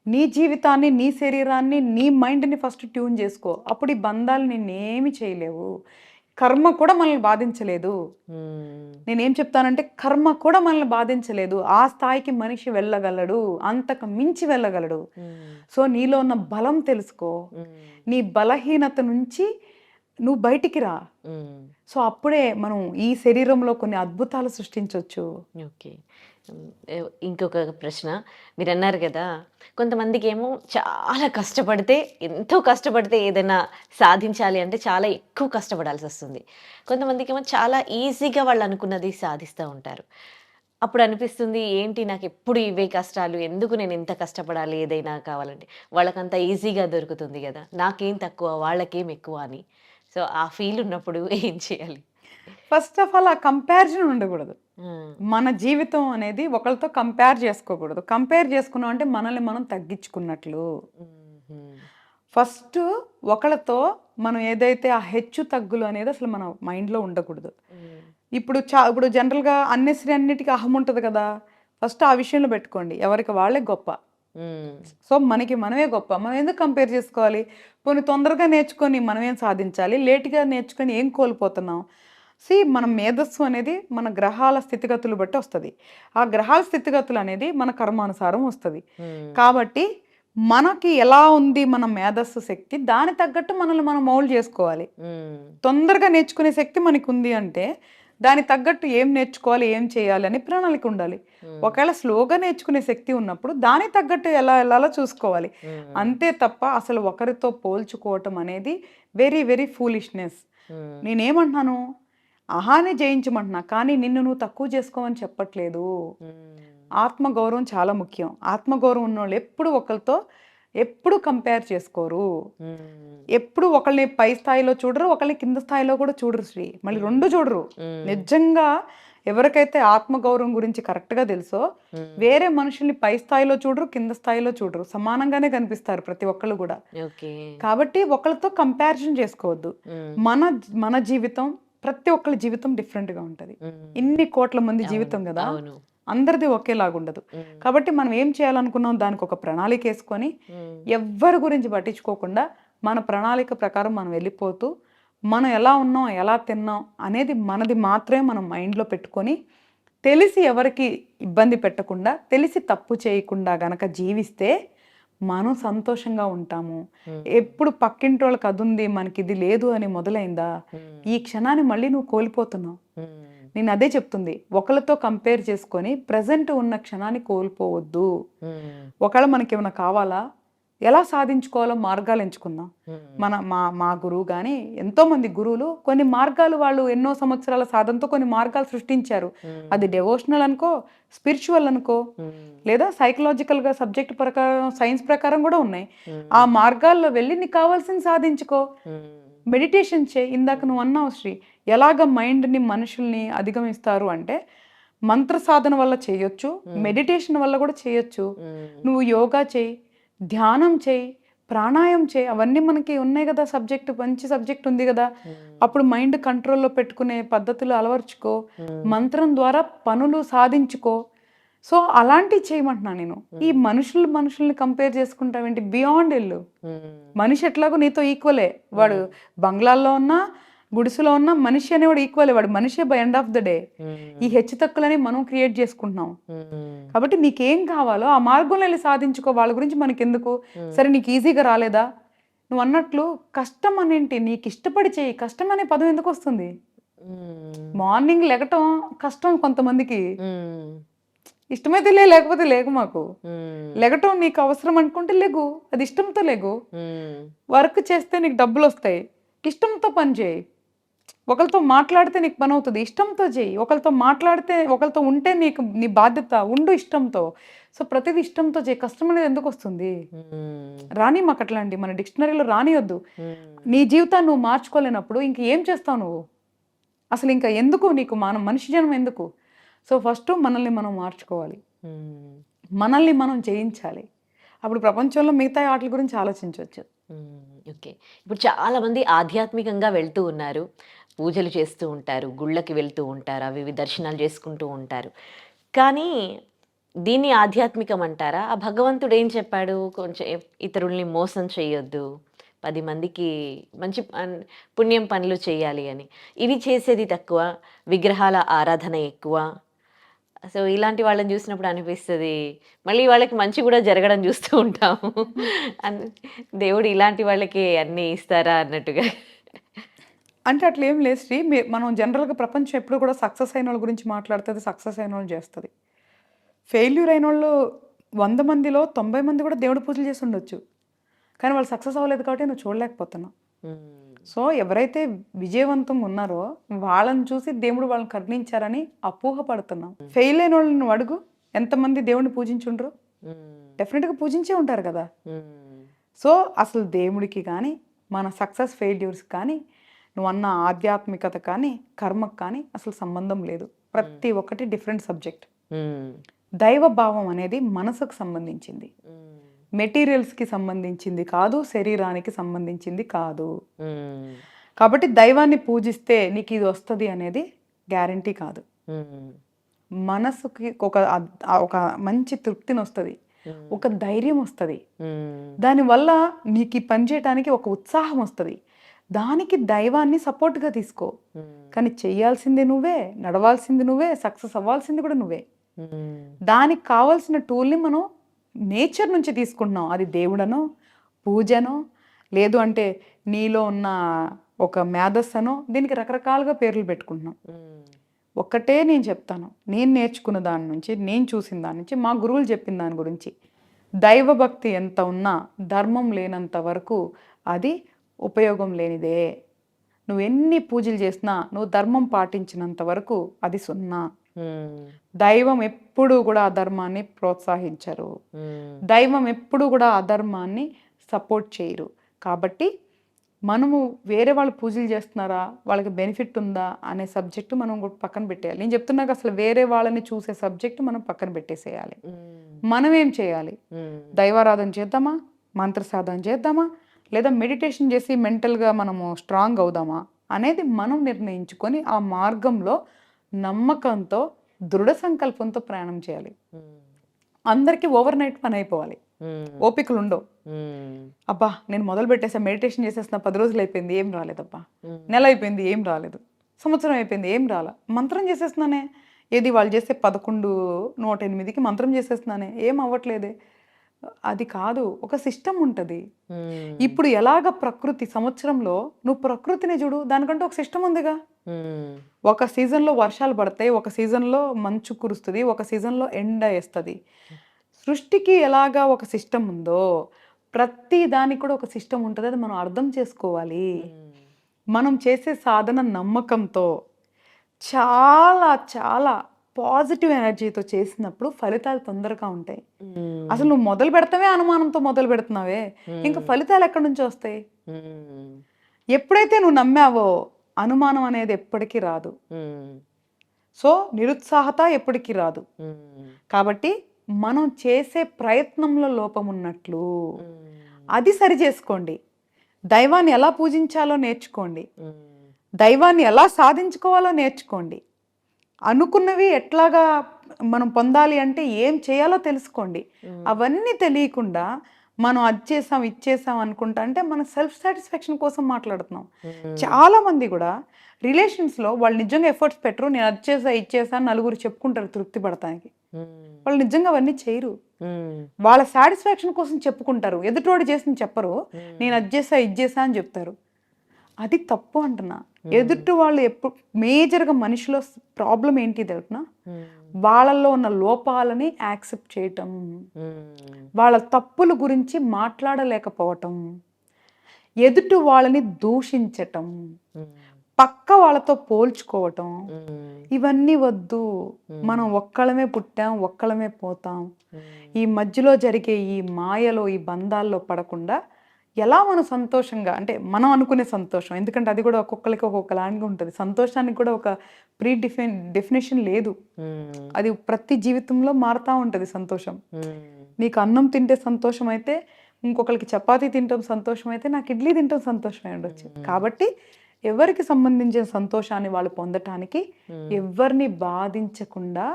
[SPEAKER 3] నీ జీవితాన్ని, నీ శరీరాన్ని, నీ మైండ్ని ఫస్ట్ ట్యూన్ చేసుకో. అప్పుడు ఈ బంధాలు నిన్నేమి చేయలేవు. కర్మ కూడా మనల్ని బాధించలేదు. నేనేం చెప్తానంటే, కర్మ కూడా మనల్ని బాధించలేదు. ఆ స్థాయికి మనిషి వెళ్ళగలడు, అంతకు మించి వెళ్ళగలడు. సో నీలో ఉన్న బలం తెలుసుకో. నీ బలహీనత నుంచి నువ్వు బయటికి రా. సో అప్పుడే మనం ఈ శరీరంలో కొన్ని అద్భుతాలు సృష్టించవచ్చు.
[SPEAKER 2] ఓకే, ఇంకొక ప్రశ్న. మీరు అన్నారు కదా, కొంతమందికి ఏమో చాలా కష్టపడితే, ఎంతో కష్టపడితే ఏదైనా సాధించాలి అంటే చాలా ఎక్కువ కష్టపడాల్సి వస్తుంది. కొంతమందికి ఏమో చాలా ఈజీగా వాళ్ళు అనుకున్నది సాధిస్తూ ఉంటారు. అప్పుడు అనిపిస్తుంది, ఏంటి నాకు ఎప్పుడు ఇవే కష్టాలు, ఎందుకు నేను ఇంత కష్టపడాలి ఏదైనా కావాలంటే. వాళ్ళకంత ఈజీగా దొరుకుతుంది కదా, నాకేం తక్కువ వాళ్ళకేం ఎక్కువ అని. సో ఆ ఫీల్ ఉన్నప్పుడు ఏం చేయాలి?
[SPEAKER 3] ఫస్ట్ ఆఫ్ ఆల్ ఆ కంపారిజన్ ఉండకూడదు. మన జీవితం అనేది ఒకరితో కంపేర్ చేసుకోకూడదు. కంపేర్ చేసుకున్నాం అంటే మనల్ని మనం తగ్గించుకున్నట్లు. ఫస్ట్ ఒకళ్ళతో మనం ఏదైతే ఆ హెచ్చు తగ్గులు అనేది అసలు మన మైండ్లో ఉండకూడదు. ఇప్పుడు జనరల్గా అన్నిటికీ అహం ఉంటుంది కదా, ఫస్ట్ ఆ విషయంలో పెట్టుకోండి. ఎవరికి వాళ్ళే గొప్ప. సో మనకి మనమే గొప్ప. మనం ఎందుకు కంపేర్ చేసుకోవాలి? కొన్ని తొందరగా నేర్చుకొని మనం ఏం సాధించాలి, లేట్గా నేర్చుకొని ఏం కోల్పోతున్నాం? మన మేధస్సు అనేది మన గ్రహాల స్థితిగతులు బట్టి వస్తుంది. ఆ గ్రహాల స్థితిగతులు అనేది మన కర్మానుసారం వస్తుంది. కాబట్టి మనకి ఎలా ఉంది మన మేధస్సు శక్తి, దాని తగ్గట్టు మనల్ని మనం మౌల్డ్ చేసుకోవాలి. తొందరగా నేర్చుకునే శక్తి మనకు ఉంది అంటే దాని తగ్గట్టు ఏం నేర్చుకోవాలి, ఏం చేయాలి అని ప్రణాళిక ఉండాలి. ఒకవేళ స్లోగా నేర్చుకునే శక్తి ఉన్నప్పుడు దాని తగ్గట్టు ఎలా వెళ్ళాలో చూసుకోవాలి. అంతే తప్ప అసలు ఒకరితో పోల్చుకోవటం అనేది వెరీ వెరీ ఫూలిష్నెస్. నేనేమంటున్నాను, అహాన్ని జయించమంటున్నా, కానీ నిన్ను నువ్వు తక్కువ చేసుకోమని చెప్పట్లేదు. ఆత్మగౌరవం చాలా ముఖ్యం. ఆత్మగౌరవం ఉన్నోళ్ళు ఎప్పుడు ఒకరితో ఎప్పుడు కంపేర్ చేసుకోరు. ఎప్పుడు ఒకళ్ళని పై స్థాయిలో చూడరు, ఒకళ్ళని కింద స్థాయిలో కూడా చూడరు శ్రీ. మళ్ళీ రెండు చూడరు. నిజంగా ఎవరికైతే ఆత్మగౌరవం గురించి కరెక్ట్గా తెలుసో వేరే మనుషుల్ని పై స్థాయిలో చూడరు, కింద స్థాయిలో చూడరు. సమానంగానే కనిపిస్తారు ప్రతి ఒక్కళ్ళు కూడా. కాబట్టి ఒకళ్ళతో కంపారిజన్ చేసుకోవద్దు. మన జీవితం, ప్రతి ఒక్కళ్ళ జీవితం డిఫరెంట్గా ఉంటుంది. ఇన్ని కోట్ల మంది జీవితం కదా, అందరిది ఒకేలాగా ఉండదు. కాబట్టి మనం ఏం చేయాలనుకున్నాం దానికి ఒక ప్రణాళిక వేసుకొని ఎవ్వరి గురించి పట్టించుకోకుండా మన ప్రణాళిక ప్రకారం మనం వెళ్ళిపోతూ మనం ఎలా ఉన్నాం, ఎలా తిన్నాం అనేది మనది మాత్రమే మనం మైండ్లో పెట్టుకొని తెలిసి ఎవరికి ఇబ్బంది పెట్టకుండా, తెలిసి తప్పు చేయకుండా గనక జీవిస్తే మనం సంతోషంగా ఉంటాము. ఎప్పుడు పక్కింటి వాళ్ళకి అది ఉంది మనకి ఇది లేదు అని మొదలైందా, ఈ క్షణాన్ని మళ్ళీ నువ్వు కోల్పోతున్నావు. నేను అదే చెప్తుంది, ఒకళ్ళతో కంపేర్ చేసుకొని ప్రజెంట్ ఉన్న క్షణాన్ని కోల్పోవద్దు. ఒకవేళ మనకి ఏమైనా కావాలా, ఎలా సాధించుకోవాలో మార్గాలు ఎంచుకుందాం. మా గురువు కానీ ఎంతో మంది గురువులు కొన్ని మార్గాలు, వాళ్ళు ఎన్నో సంవత్సరాల సాధనతో కొన్ని మార్గాలు సృష్టించారు. అది డెవోషనల్ అనుకో, స్పిరిచువల్ అనుకో, లేదా సైకలాజికల్గా సబ్జెక్ట్ ప్రకారం, సైన్స్ ప్రకారం కూడా ఉన్నాయి. ఆ మార్గాల్లో వెళ్ళి నీకు కావాల్సింది సాధించుకో. మెడిటేషన్ చేయి. ఇందాక నువ్వు అన్నావు శ్రీ, ఎలాగ మైండ్ని మనుషుల్ని అధిగమిస్తారు అంటే మంత్ర సాధన వల్ల చేయొచ్చు, మెడిటేషన్ వల్ల కూడా చేయొచ్చు. నువ్వు యోగా చేయి, ధ్యానం చేయి, ప్రాణాయామం చేయి, అవన్నీ మనకి ఉన్నాయి కదా. సబ్జెక్ట్, మంచి సబ్జెక్ట్ ఉంది కదా. అప్పుడు మైండ్ కంట్రోల్లో పెట్టుకునే పద్ధతులు అలవర్చుకో, మంత్రం ద్వారా పనులు సాధించుకో. సో అలాంటివి చేయమంటున్నా నేను. ఈ మనుషుల్ని కంపేర్ చేసుకుంటావేంటి? బియాండ్ వెళ్ళు. మనిషి ఎట్లాగో నీతో ఈక్వలే. వాడు బంగ్లాల్లో ఉన్నా, గుడిసెలో ఉన్న మనిషి అనేవాడు ఈక్వల్. వాడు మనిషే by end of the day. ఈ హెచ్చు తక్కువలని మనం క్రియేట్ చేసుకుంటున్నాం. కాబట్టి నీకేం కావాలో ఆ మార్గంలో వెళ్ళి సాధించుకో. వాళ్ళ గురించి మనకెందుకు? సరే నీకు ఈజీగా రాలేదా, నువ్వు అన్నట్లు కష్టం అనేంటి, నీకు ఇష్టపడి చేయి. కష్టం అనే పదం ఎందుకు వస్తుంది? మార్నింగ్ లెగటం కష్టం కొంతమందికి, ఇష్టమైతే లేకపోతే లేకు. మాకు లెగటం నీకు అవసరం అనుకుంటే లేగు, అది ఇష్టంతో లేగు. వర్క్ చేస్తే నీకు డబ్బులు వస్తాయి, ఇష్టంతో పని చేయి. ఒకరితో మాట్లాడితే నీకు పని అవుతుంది, ఇష్టంతో చేయి. ఒకరితో ఉంటే నీకు నీ బాధ్యత, ఉండు ఇష్టంతో. సో ప్రతిదీ ఇష్టంతో చేయి. కష్టం అనేది ఎందుకు వస్తుంది? రాని మాకు అట్లాంటి మన డిక్షనరీలో రానివద్దు. నీ జీవితాన్ని నువ్వు మార్చుకోలేనప్పుడు ఇంక ఏం చేస్తావు నువ్వు? అసలు ఇంకా ఎందుకు నీకు మనిషి జన్మ ఎందుకు? సో ఫస్ట్ మనల్ని మనం మార్చుకోవాలి, మనల్ని మనం జయించాలి. అప్పుడు ప్రపంచంలో మిగతా ఆటల గురించి ఆలోచించవచ్చు.
[SPEAKER 2] ఓకే, ఇప్పుడు చాలామంది ఆధ్యాత్మికంగా వెళ్తూ ఉన్నారు, పూజలు చేస్తూ ఉంటారు, గుళ్ళకి వెళ్తూ ఉంటారు, అవి దర్శనాలు చేసుకుంటూ ఉంటారు. కానీ దీన్ని ఆధ్యాత్మికం అంటారా? ఆ భగవంతుడు ఏం చెప్పాడు? కొంచెం ఇతరుల్ని మోసం చేయొద్దు, 10 మందికి మంచి పుణ్యం పనులు చేయాలి అని. ఇవి చేసేది తక్కువ, విగ్రహాల ఆరాధన ఎక్కువ. సో ఇలాంటి వాళ్ళని చూసినప్పుడు అనిపిస్తుంది, మళ్ళీ వాళ్ళకి మంచి కూడా జరగడం చూస్తూ ఉంటాము. దేవుడు ఇలాంటి వాళ్ళకి అన్నీ ఇస్తారా అన్నట్టుగా.
[SPEAKER 3] అంటే అట్లా ఏం లేదు శ్రీ. మనం జనరల్గా ప్రపంచం ఎప్పుడు కూడా సక్సెస్ అయిన వాళ్ళ గురించి మాట్లాడుతుంది, సక్సెస్ అయిన వాళ్ళు చేస్తుంది. ఫెయిల్యూర్ అయిన వాళ్ళు 100 మందిలో 90 మంది కూడా దేవుడు పూజలు చేసి ఉండొచ్చు, కానీ వాళ్ళు సక్సెస్ అవ్వలేదు కాబట్టి నువ్వు చూడలేకపోతున్నావు. సో ఎవరైతే విజయవంతంగా ఉన్నారో వాళ్ళని చూసి దేవుడు వాళ్ళని కరుణించారని అపోహపడుతున్నాం. ఫెయిల్ అయిన వాళ్ళని నువ్వు అడుగు, ఎంతమంది దేవుడిని పూజించుండ్రు? డెఫినెట్గా పూజించే ఉంటారు కదా. సో అసలు దేవుడికి కానీ మన సక్సెస్ ఫెయిల్యూర్స్ కానీ నువ్వు అన్న ఆధ్యాత్మికత కానీ కర్మకు కానీ అసలు సంబంధం లేదు. ప్రతి ఒక్కటి డిఫరెంట్ సబ్జెక్ట్. దైవ భావం అనేది మనసుకు సంబంధించింది, మెటీరియల్స్కి సంబంధించింది కాదు, శరీరానికి సంబంధించింది కాదు. కాబట్టి దైవాన్ని పూజిస్తే నీకు ఇది వస్తుంది అనేది గ్యారంటీ కాదు. మనసుకి ఒక మంచి తృప్తిని వస్తుంది, ఒక ధైర్యం వస్తుంది, దానివల్ల నీకు ఈ పని చేయడానికి ఒక ఉత్సాహం వస్తుంది. దానికి దైవాన్ని సపోర్ట్గా తీసుకో. కానీ చెయ్యాల్సింది నువ్వే, నడవాల్సింది నువ్వే, సక్సెస్ అవ్వాల్సింది కూడా నువ్వే. దానికి కావాల్సిన టూల్ని మనం నేచర్ నుంచి తీసుకుంటున్నాం. అది దేవుడనో, పూజనో, లేదు అంటే నీలో ఉన్న ఒక మేధస్సనో, దీనికి రకరకాలుగా పేర్లు పెట్టుకుంటున్నాం. ఒక్కటే నేను చెప్తాను, నేను నేర్చుకున్న దాని నుంచి, నేను చూసిన దాని నుంచి, మా గురువులు చెప్పిన దాని గురించి, దైవభక్తి ఎంత ఉన్నా ధర్మం లేనంత వరకు అది ఉపయోగం లేనిదే. నువ్వు ఎన్ని పూజలు చేసినా నువ్వు ధర్మం పాటించినంత వరకు అది సున్నా. దైవం ఎప్పుడూ కూడా అధర్మాన్ని ప్రోత్సహించరు, దైవం ఎప్పుడు కూడా అధర్మాన్ని సపోర్ట్ చేయరు. కాబట్టి మనము వేరే వాళ్ళు పూజలు చేస్తున్నారా, వాళ్ళకి బెనిఫిట్ ఉందా అనే సబ్జెక్టు మనం పక్కన పెట్టేయాలి. నేను చెప్తున్నాక అసలు వేరే వాళ్ళని చూసే సబ్జెక్టు మనం పక్కన పెట్టేసేయాలి. మనం ఏం చేయాలి? దైవారాధన చేద్దామా, మంత్ర సాధన చేద్దామా, లేదా మెడిటేషన్ చేసి మెంటల్గా మనము స్ట్రాంగ్ అవుదామా అనేది మనం నిర్ణయించుకొని ఆ మార్గంలో నమ్మకంతో దృఢ సంకల్పంతో ప్రయాణం చేయాలి. అందరికీ ఓవర్ నైట్ పని అయిపోవాలి, ఓపికలు ఉండవు. అబ్బా నేను మొదలు పెట్టేసా, మెడిటేషన్ చేసేసిన 10 రోజులు అయిపోయింది ఏం రాలేదబ్బా, నెల అయిపోయింది ఏం రాలేదు, సంవత్సరం అయిపోయింది ఏం రాలా, మంత్రం చేసేస్తున్నానే, ఏది వాళ్ళు చేసే 11:108కి మంత్రం చేసేస్తున్నానే ఏం అవ్వట్లేదే. అది కాదు, ఒక సిస్టమ్ ఉంటుంది. ఇప్పుడు ఎలాగ ప్రకృతి సంవత్సరంలో నువ్వు ప్రకృతిని చూడు, దానికంటే ఒక సిస్టమ్ ఉందిగా. ఒక సీజన్లో వర్షాలు పడతాయి, ఒక సీజన్లో మంచు కురుస్తుంది, ఒక సీజన్లో ఎండ వేస్తుంది. సృష్టికి ఎలాగా ఒక సిస్టమ్ ఉందో ప్రతి దానికి కూడా ఒక సిస్టమ్ ఉంటుంది. అది మనం అర్థం చేసుకోవాలి. మనం చేసే సాధన నమ్మకంతో చాలా చాలా పాజిటివ్ ఎనర్జీతో చేసినప్పుడు ఫలితాలు తొందరగా ఉంటాయి. అసలు నువ్వు మొదలు పెడతావే అనుమానంతో మొదలు పెడుతున్నావే, ఇంకా ఫలితాలు ఎక్కడి నుంచి వస్తాయి? ఎప్పుడైతే నువ్వు నమ్మావో అనుమానం అనేది ఎప్పటికీ రాదు. సో నిరుత్సాహత ఎప్పటికీ రాదు. కాబట్టి మనం చేసే ప్రయత్నంలో లోపం ఉన్నట్లు అది సరి చేసుకోండి. దైవాన్ని ఎలా పూజించాలో నేర్చుకోండి, దైవాన్ని ఎలా సాధించుకోవాలో నేర్చుకోండి, అనుకున్నవి ఎట్లాగా మనం పొందాలి అంటే ఏం చేయాలో తెలుసుకోండి. అవన్నీ తెలియకుండా మనం అది చేసాం ఇది చేసాం అనుకుంటా అంటే మన సెల్ఫ్ సాటిస్ఫాక్షన్ కోసం మాట్లాడుతున్నాం. చాలా మంది కూడా రిలేషన్స్లో వాళ్ళు నిజంగా ఎఫర్ట్స్ పెట్టరు. నేను అది చేసా ఇది చేసా నలుగురు చెప్పుకుంటారు తృప్తి పడటానికి. వాళ్ళు నిజంగా అవన్నీ చేయరు. వాళ్ళ సాటిస్ఫాక్షన్ కోసం చెప్పుకుంటారు, ఎదుటోడు చేసింది చెప్పరు. నేను అది చేసా ఇది చేసా అని చెప్తారు. అది తప్పు అంటున్నా. ఎదుటి వాళ్ళు ఎప్పుడు మేజర్గా మనిషిలో ప్రాబ్లం ఏంటి తెలుసునా, వాళ్ళల్లో ఉన్న లోపాలని యాక్సెప్ట్ చేయటం, వాళ్ళ తప్పుల గురించి మాట్లాడలేకపోవటం, ఎదుటి వాళ్ళని దూషించటం, పక్క వాళ్ళతో పోల్చుకోవటం, ఇవన్నీ వద్దు. మనం ఒక్కళ్ళమే పుట్టాం, ఒక్కళ్ళమే పోతాం. ఈ మధ్యలో జరిగే ఈ మాయలో ఈ బంధాల్లో పడకుండా ఎలా మనం సంతోషంగా, అంటే మనం అనుకునే సంతోషం, ఎందుకంటే అది కూడా ఒక్కొక్కరికి ఒక్కొక్కలాగా ఉంటుంది. సంతోషానికి కూడా ఒక డెఫినేషన్ లేదు. అది ప్రతి జీవితంలో మారుతూ ఉంటుంది సంతోషం. నీకు అన్నం తింటే సంతోషం అయితే ఇంకొకరికి చపాతీ తింటాం సంతోషం అయితే నాకు ఇడ్లీ తింటాం సంతోషమై ఉండొచ్చు. కాబట్టి ఎవరికి సంబంధించిన సంతోషాన్ని వాళ్ళు పొందటానికి ఎవరిని బాధించకుండా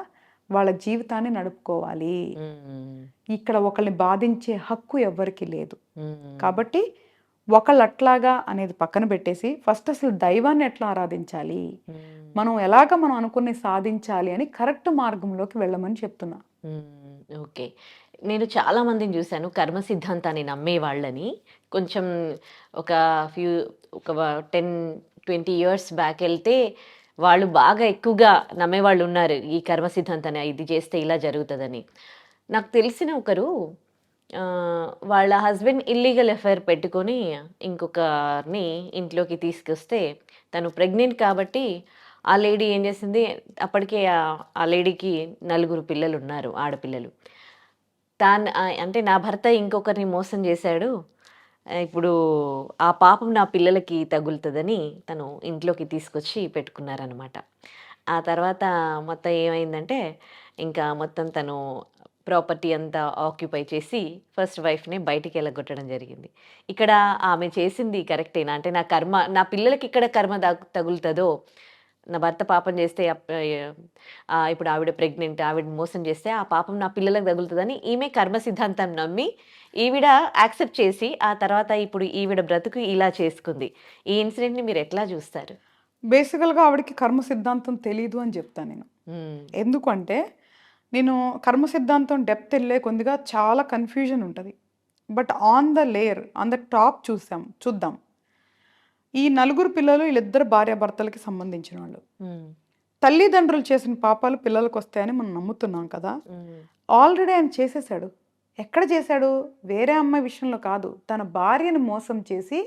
[SPEAKER 3] వాళ్ళ జీవితాన్ని నడుపుకోవాలి. ఇక్కడ ఒకళ్ళని బాధించే హక్కు ఎవరికి లేదు. కాబట్టి ఒకళ్ళు అట్లాగా అనేది పక్కన పెట్టేసి ఫస్ట్ అసలు దైవాన్ని ఎట్లా ఆరాధించాలి, మనం ఎలాగ మనం అనుకుని సాధించాలి అని కరెక్ట్ మార్గంలోకి వెళ్ళమని చెప్తున్నా.
[SPEAKER 2] ఓకే, నేను చాలా మందిని చూశాను కర్మ సిద్ధాంతాన్ని నమ్మే వాళ్ళని. కొంచెం ఒక 10-20 years బ్యాక్ వెళ్తే వాళ్ళు బాగా ఎక్కువగా నమ్మేవాళ్ళు ఉన్నారు ఈ కర్మ సిద్ధాంతాన్ని, ఇది చేస్తే ఇలా జరుగుతుందని. నాకు తెలిసిన ఒకరు వాళ్ళ హస్బెండ్ ఇల్లీగల్ అఫైర్ పెట్టుకొని ఇంకొకరిని ఇంట్లోకి తీసుకొస్తే తను ప్రెగ్నెంట్ కాబట్టి ఆ లేడీ ఏం చేసింది, అప్పటికే ఆ లేడీకి 4 పిల్లలు ఉన్నారు, ఆడపిల్లలు. అంటే నా భర్త ఇంకొకరిని మోసం చేశాడు, ఇప్పుడు ఆ పాపం నా పిల్లలకి తగులుతదని తను ఇంట్లోకి తీసుకొచ్చి పెట్టుకున్నారనమాట. ఆ తర్వాత మొత్తం ఏమైందంటే, ఇంకా మొత్తం తను ప్రాపర్టీ అంతా ఆక్యుపై చేసి ఫస్ట్ వైఫ్‌ని బయటికెళ్ళగొట్టడం జరిగింది. ఇక్కడ ఆమె చేసింది కరెక్టేనా? అంటే నా కర్మ నా పిల్లలకి ఇక్కడ కర్మ తగులుతదో, నా భర్త పాపం చేస్తే ఇప్పుడు ఆవిడ ప్రెగ్నెంట్, ఆవిడని మోసం చేస్తే ఆ పాపం నా పిల్లలకు తగులుతదని ఈమె కర్మ సిద్ధాంతం నమ్మి, ఈవిడ యాక్సెప్ట్ చేసి, ఆ తర్వాత ఇప్పుడు ఈవిడ బ్రతుకు ఇలా చేసుకుంది. ఈ ఇన్సిడెంట్‌ని మీరెట్లా జూస్తారు?
[SPEAKER 3] బేసికల్‌గా ఆవిడకి కర్మ సిద్ధాంతం తెలీదు అని చెప్తా నేను.
[SPEAKER 2] హ్మ్.
[SPEAKER 3] ఎందుకంటే, నేను కర్మ సిద్ధాంతం డెప్త్ ఎళ్ళే కొద్దిగా చాలా కన్‌ఫ్యూజన్ ఉంటది. But on the layer, on the top చూద్దాం. ఈ నలుగురు పిల్లలు ఈళ్ళిద్దరు భార్యాభర్తలకి సంబంధించిన వాళ్ళు.
[SPEAKER 2] హ్మ్.
[SPEAKER 3] తల్లిదండ్రులు చేసిన పాపాలు పిల్లలకొస్తాయని మనం నమ్ముతున్నాం కదా!
[SPEAKER 2] హ్మ్.
[SPEAKER 3] ఆల్రెడీ ఆయన చేసేసాడు. ఎక్కడ చేశాడు? వేరే అమ్మాయి విషయంలో కాదు. తన భార్యను మోసం చేసి,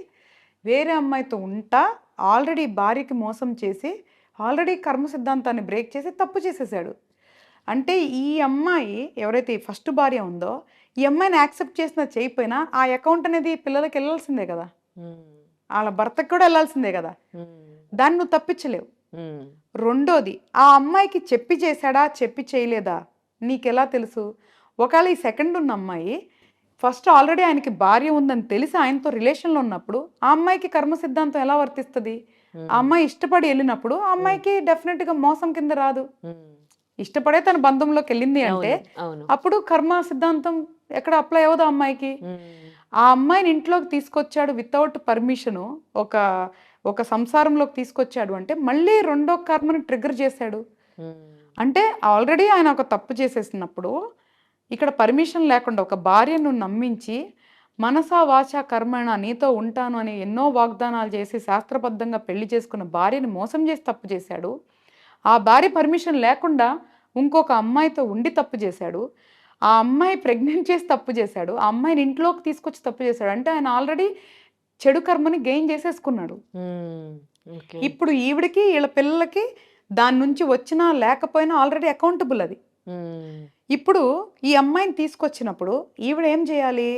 [SPEAKER 3] వేరే అమ్మాయితో ఉంటా, ఆల్రెడీ భార్యకి మోసం చేసి, ఆల్రెడీ కర్మ సిద్ధాంతాన్ని బ్రేక్ చేసి తప్పు చేసేసాడు. అంటే ఈ అమ్మాయి ఎవరైతే ఈ ఫస్ట్ భార్య ఉందో, ఈ అమ్మాయిని యాక్సెప్ట్ చేసినా చేయకపోయినా, ఆ అకౌంట్ అనేది పిల్లలకెళ్ళాల్సిందే కదా!
[SPEAKER 2] హ్మ్.
[SPEAKER 3] ఆళ్ళ భర్తకి కూడా ఎళ్ళాల్సిందే కదా!
[SPEAKER 2] హ్మ్.
[SPEAKER 3] దాన్ని నువ్వు తప్పించలేవు.
[SPEAKER 2] హ్మ్.
[SPEAKER 3] రెండోది, ఆ అమ్మాయికి చెప్పి చేశాడా? చెప్పి చేయలేదా? నీకెలా తెలుసు? ఒకవేళ ఈ సెకండ్ ఉన్న అమ్మాయి ఫస్ట్ ఆల్రెడీ ఆయనకి భార్య ఉందని తెలిసి ఆయనతో రిలేషన్‌లో ఉన్నప్పుడు, ఆ అమ్మాయికి కర్మ సిద్ధాంతం ఎలా వర్తిస్తది? ఆ
[SPEAKER 2] హ్మ్.
[SPEAKER 3] అమ్మాయి ఇష్టపడి ఎళ్ళినప్పుడు, ఆ
[SPEAKER 2] హ్మ్.
[SPEAKER 3] అమ్మాయికి డెఫినిట్‌గా మోసం కింద రాదు.
[SPEAKER 2] హ్మ్.
[SPEAKER 3] ఇష్టపడే తన బంధంలోకెళ్ళింది అంటే,
[SPEAKER 2] అవును. అవును.
[SPEAKER 3] అప్పుడు కర్మ సిద్ధాంతం ఎక్కడ అప్లై అవ్వదు ఆ అమ్మాయికి.
[SPEAKER 2] హ్మ్.
[SPEAKER 3] ఆ అమ్మాయిని ఇంట్లోకి తీసుకొచ్చాడు వితౌట్ పర్మిషను. ఒక ఒక సంసారంలోకి తీసుకొచ్చాడు అంటే, మళ్ళీ రెండో కర్మని ట్రిగ్గర్ చేశాడు.
[SPEAKER 2] హ్మ్.
[SPEAKER 3] అంటే ఆల్రెడీ ఆయన ఒక తప్పు చేసేసినప్పుడు, ఇక్కడ పర్మిషన్ లేకుండా ఒక భార్యను నమ్మించి, మనసా వాచా కర్మణ నీతో ఉంటాను అని ఎన్నో వాగ్దానాలు చేసి శాస్త్రబద్ధంగా పెళ్లి చేసుకున్న భార్యని మోసం చేసి తప్పు చేశాడు. ఆ భార్య పర్మిషన్ లేకుండా ఇంకొక అమ్మాయితో ఉండి తప్పు చేశాడు. ఆ అమ్మాయి ప్రెగ్నెంట్ చేసి తప్పు చేశాడు. ఆ అమ్మాయిని ఇంట్లోకి తీసుకొచ్చి తప్పు చేశాడు. అంటే ఆయన ఆల్రెడీ చెడు కర్మని గెయిన్ చేసేసుకున్నాడు.
[SPEAKER 2] హ్మ్. ఓకే.
[SPEAKER 3] ఇప్పుడు ఈవిడకి, ఈళ్ళ పిల్లలకి దాని నుంచి వచ్చినా లేకపోయినా ఆల్రెడీ అకౌంటబుల్ అది.
[SPEAKER 2] హ్మ్.
[SPEAKER 3] ఇప్పుడు ఈ అమ్మాయిని తీసుకొచ్చినప్పుడు ఈవిడ ఏం చేయాలి?